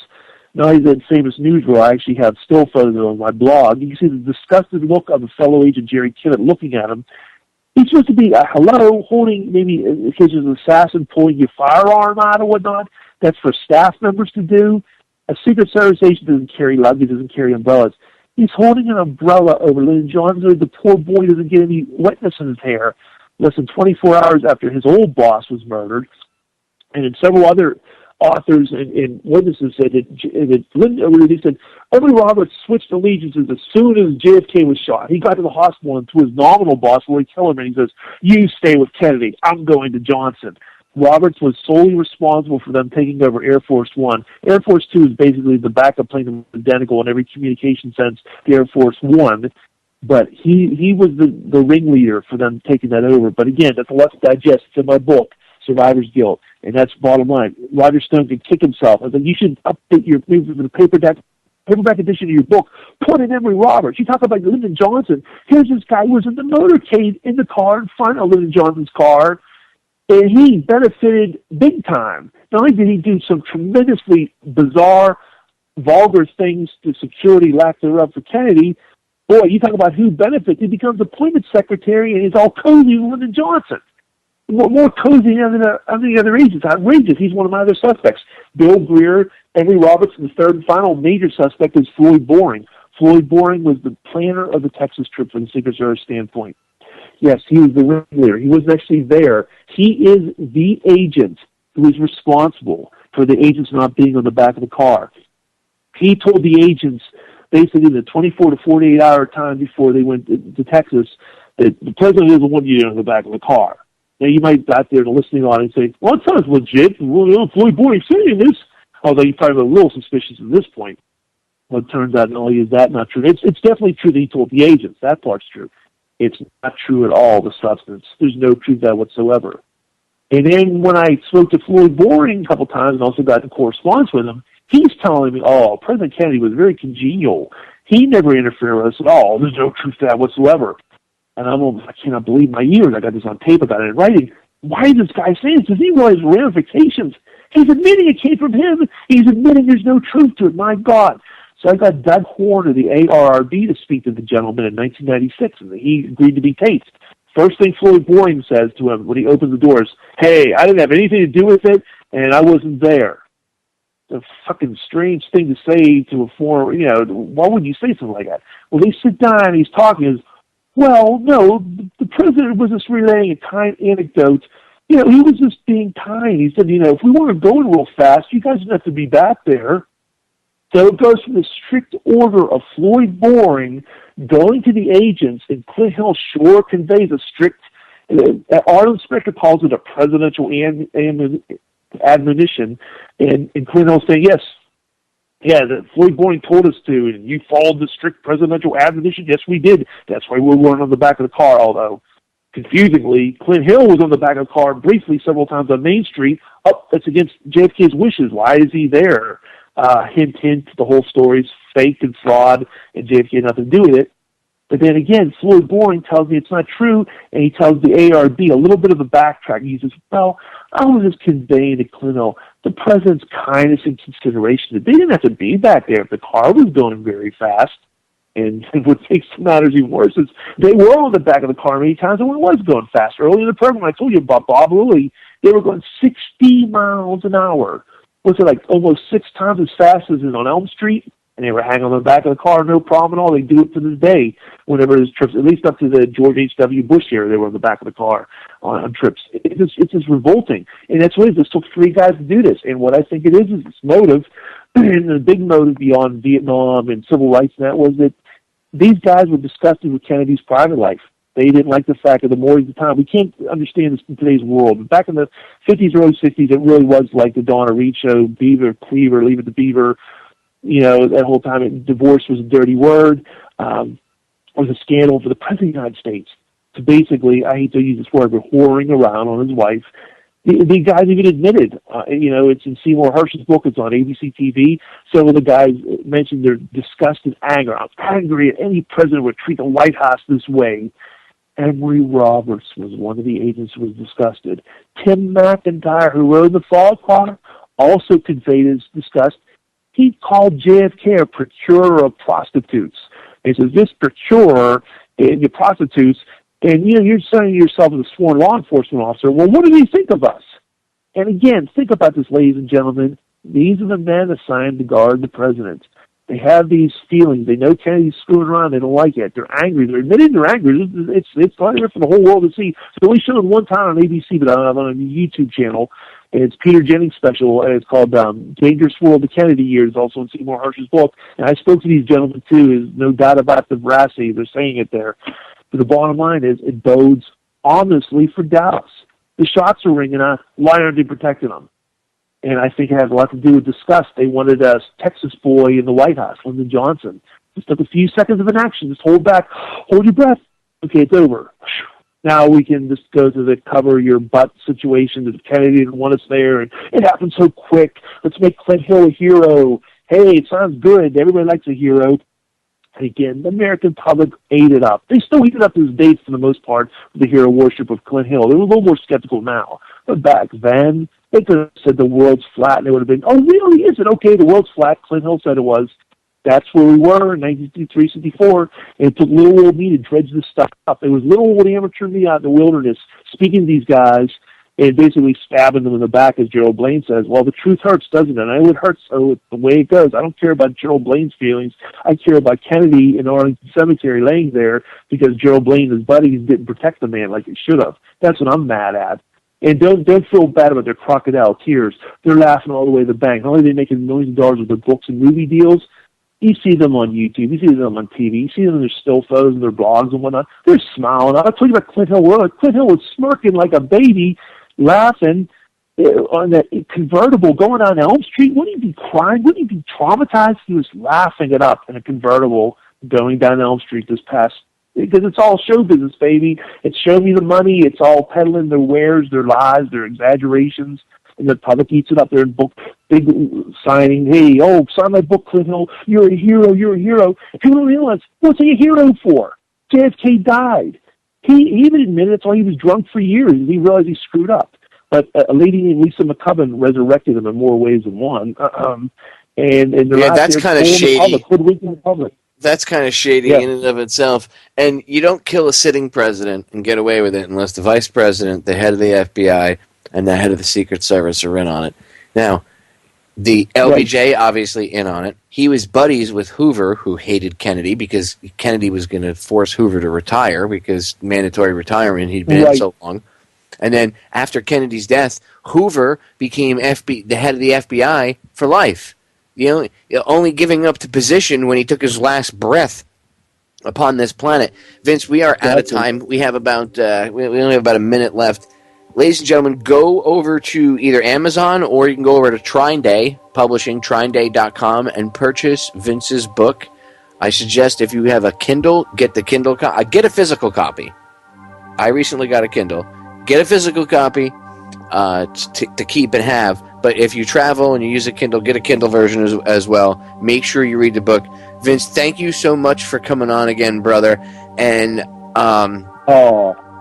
Now he's a famous news where I actually have still photos on my blog. You can see the disgusted look of a fellow agent, Jerry Kinnett, looking at him. He's supposed to be a hello, holding maybe in case there's an assassin pulling your firearm out or whatnot. That's for staff members to do. A Secret Service agent doesn't carry luggage, doesn't carry umbrellas. He's holding an umbrella over Lyndon Johnson. The poor boy doesn't get any wetness in his hair. Less than 24 hours after his old boss was murdered, and several other authors and witnesses said that Lyndon said Emory Roberts switched allegiances as soon as JFK was shot. He got to the hospital and to his nominal boss, Roy Kellerman, he says, "You stay with Kennedy. I'm going to Johnson." Roberts was solely responsible for them taking over Air Force One. Air Force Two is basically the backup plane that was identical in every communication sense to Air Force One, but he was the ringleader for them taking that over. But again, that's a lot to digest. It's in my book, Survivor's Guilt, and that's bottom line. Roger Stone could kick himself. I said, you should update your the paperback edition of your book. Put in Emory Roberts. You talk about Lyndon Johnson. Here's this guy who was in the motorcade in the car in front of Lyndon Johnson's car, and he benefited big time. Not only did he do some tremendously bizarre, vulgar things to security, lack thereof, for Kennedy, boy, you talk about who benefits. He becomes appointment secretary, and he's all cozy with Lyndon Johnson. More cozy than the other agents. Outrageous. He's one of my other suspects. Bill Greer, Emory Roberts, and the third and final major suspect is Floyd Boring. Floyd Boring was the planner of the Texas trip from the Secret Service standpoint. Yes, he was the ringleader. He wasn't actually there. He is the agent who is responsible for the agents not being on the back of the car. He told the agents, basically the 24 to 48 hour time before they went to Texas, that the president doesn't want you on the back of the car. Now, you might out there in the listening audience say, well, it sounds legit. Well, Floyd Boring saying this. Although you're probably a little suspicious at this point. Well, it turns out not only is that not true, it's definitely true that he told the agents. That part's true. It's not true at all, the substance. There's no truth to that whatsoever. And then when I spoke to Floyd Boring a couple times and also got in correspondence with him, he's telling me, oh, President Kennedy was very congenial. He never interfered with us at all. There's no truth to that whatsoever. And I cannot believe my ears. I got this on tape, I got it in writing. Why is this guy saying this? Does he realize the ramifications? He's admitting it came from him. He's admitting there's no truth to it. My God. So I got Doug Horn of the ARRB to speak to the gentleman in 1996, and he agreed to be taped. First thing Floyd Boring says to him when he opens the doors, hey, I didn't have anything to do with it, and I wasn't there. It's a fucking strange thing to say to a foreign, why would you say something like that? Well, they sit down and he's talking, well, no, the president was just relaying a kind anecdote. He was just being kind. He said, if we weren't going real fast, you guys didn't have to be back there. So it goes from the strict order of Floyd Boring going to the agents, and Clint Hill sure conveys a strict, our inspector calls it a presidential admonition, and Clint Hill saying, yes, yeah, that Floyd Boring told us to, and you followed the strict presidential admonition. Yes, we did. That's why we weren't on the back of the car, although, confusingly, Clint Hill was on the back of the car briefly several times on Main Street. Oh, that's against JFK's wishes. Why is he there? Hint, hint, the whole story's fake and fraud, and JFK had nothing to do with it. But then again, Floyd Boring tells me it's not true, and he tells the ARB a little bit of a backtrack. He says, well, I was just conveying to Clint Hill the president's kindness and consideration. They didn't have to be back there if the car was going very fast. And what makes matters even worse is they were on the back of the car many times when it was going fast. Early in the program, I told you about Bob Lilly. They were going 60 miles an hour. Was it like almost 6 times as fast as on Elm Street? And they were hanging on the back of the car, no problem at all. They do it to this day whenever there's trips, at least up to the George H.W. Bush era, they were on the back of the car on trips. It's just revolting. And that's what it is. It took 3 guys to do this. And what I think it is this motive, and the big motive beyond Vietnam and civil rights, and that was that these guys were disgusted with Kennedy's private life. They didn't like the fact of the mores of the time. We can't understand this in today's world. But back in the 50s, early 60s, it really was like the Donna Reed show, Beaver, Cleaver, Leave It to Beaver. You know, that whole time, divorce was a dirty word. It was a scandal for the President of the United States. So basically, I hate to use this word, but whoring around on his wife. The guys even admitted, it's in Seymour Hersh's book, it's on ABC TV. So the guys mentioned their disgust and anger. I was angry at any president would treat the White House this way. Emory Roberts was one of the agents who was disgusted. Tim McIntyre, who rode the fog car, also conveyed his disgust. He called JFK a procurer of prostitutes. He says, this procurer and your prostitutes, and you're saying yourself as a sworn law enforcement officer, well, what do they think of us? And again, think about this, ladies and gentlemen. These are the men assigned to guard the president. They have these feelings. They know Kennedy's screwing around. They don't like it. They're angry. They're admitting they're angry. It's right there for the whole world to see. It's only shown one time on ABC, but on a YouTube channel. And it's Peter Jennings' special, and it's called Dangerous World of Kennedy Years, also in Seymour Hersh's book. And I spoke to these gentlemen, too. There's no doubt about the veracity. They're saying it there. But the bottom line is it bodes ominously for Dallas. The shots are ringing out. Why aren't they protecting them? And I think it has a lot to do with disgust. They wanted a Texas boy in the White House, Lyndon Johnson. Just took a few seconds of inaction. Just hold back. Hold your breath. Okay, it's over. Now we can just go to the cover your butt situation that Kennedy didn't want us there, and it happened so quick. Let's make Clint Hill a hero. Hey, it sounds good. Everybody likes a hero. And again, the American public ate it up. They still eat it up to this day for the most part with the hero worship of Clint Hill. They're a little more skeptical now. But back then, they could have said the world's flat, and they would have been, oh, really, is it? Okay, the world's flat. Clint Hill said it was. That's where we were in 1963, 64, and it took little old me to dredge this stuff up. It was little old amateur me out in the wilderness speaking to these guys and basically stabbing them in the back, as Gerald Blaine says. Well, the truth hurts, doesn't it? I know it hurts, so it's the way it goes. I don't care about Gerald Blaine's feelings. I care about Kennedy in Arlington Cemetery laying there because Gerald Blaine and his buddies didn't protect the man like they should have. That's what I'm mad at. And don't feel bad about their crocodile tears. They're laughing all the way to the bank. Not only are they making millions of dollars with their books and movie deals, you see them on YouTube, you see them on TV, you see them in their still photos and their blogs and whatnot. They're smiling. I told you about Clint Hill. Clint Hill was smirking like a baby, laughing on that convertible going down Elm Street. Wouldn't he be crying? Wouldn't he be traumatized? He was laughing it up in a convertible going down Elm Street this past, because it's all show business, baby. It's show me the money. It's all peddling their wares, their lies, their exaggerations. And the public eats it up there in book, big signing. Hey, sign my book, Clint Hill. You're a hero. You're a hero. And people don't realize, what's he a hero for? JFK died. He even admitted it's why he was drunk for years. He realized he screwed up. But a lady named Lisa McCubbin resurrected him in more ways than one. And that's kind of shady. The public. That's kind of shady in and of itself. And you don't kill a sitting president and get away with it unless the vice president, the head of the FBI, and the head of the Secret Service are in on it. Now, the LBJ obviously in on it. He was buddies with Hoover, who hated Kennedy because Kennedy was going to force Hoover to retire because mandatory retirement, he'd been in so long. And then after Kennedy's death, Hoover became the head of the FBI for life. only giving up the position when he took his last breath upon this planet. Vince, we are out of time. We have about we only have about a minute left. Ladies and gentlemen, go over to either Amazon or you can go over to Trine Day Publishing, trineday.com, and purchase Vince's book. I suggest if you have a Kindle, get the Kindle. Get a physical copy. I recently got a Kindle. Get a physical copy to keep and have. But if you travel and you use a Kindle, get a Kindle version as well. Make sure you read the book. Vince, thank you so much for coming on again, brother. And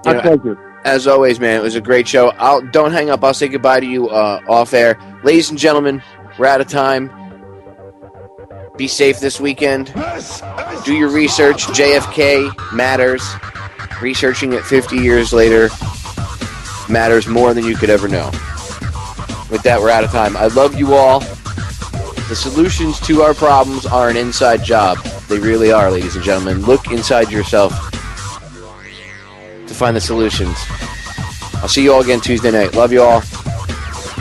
thank you. As always, man, it was a great show. Don't hang up. I'll say goodbye to you off air. Ladies and gentlemen, we're out of time. Be safe this weekend. Do your research. JFK matters. Researching it 50 years later matters more than you could ever know. With that, we're out of time. I love you all. The solutions to our problems are an inside job. They really are, ladies and gentlemen. Look inside yourself to find the solutions. I'll see you all again Tuesday night. Love you all.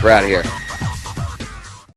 We're out of here.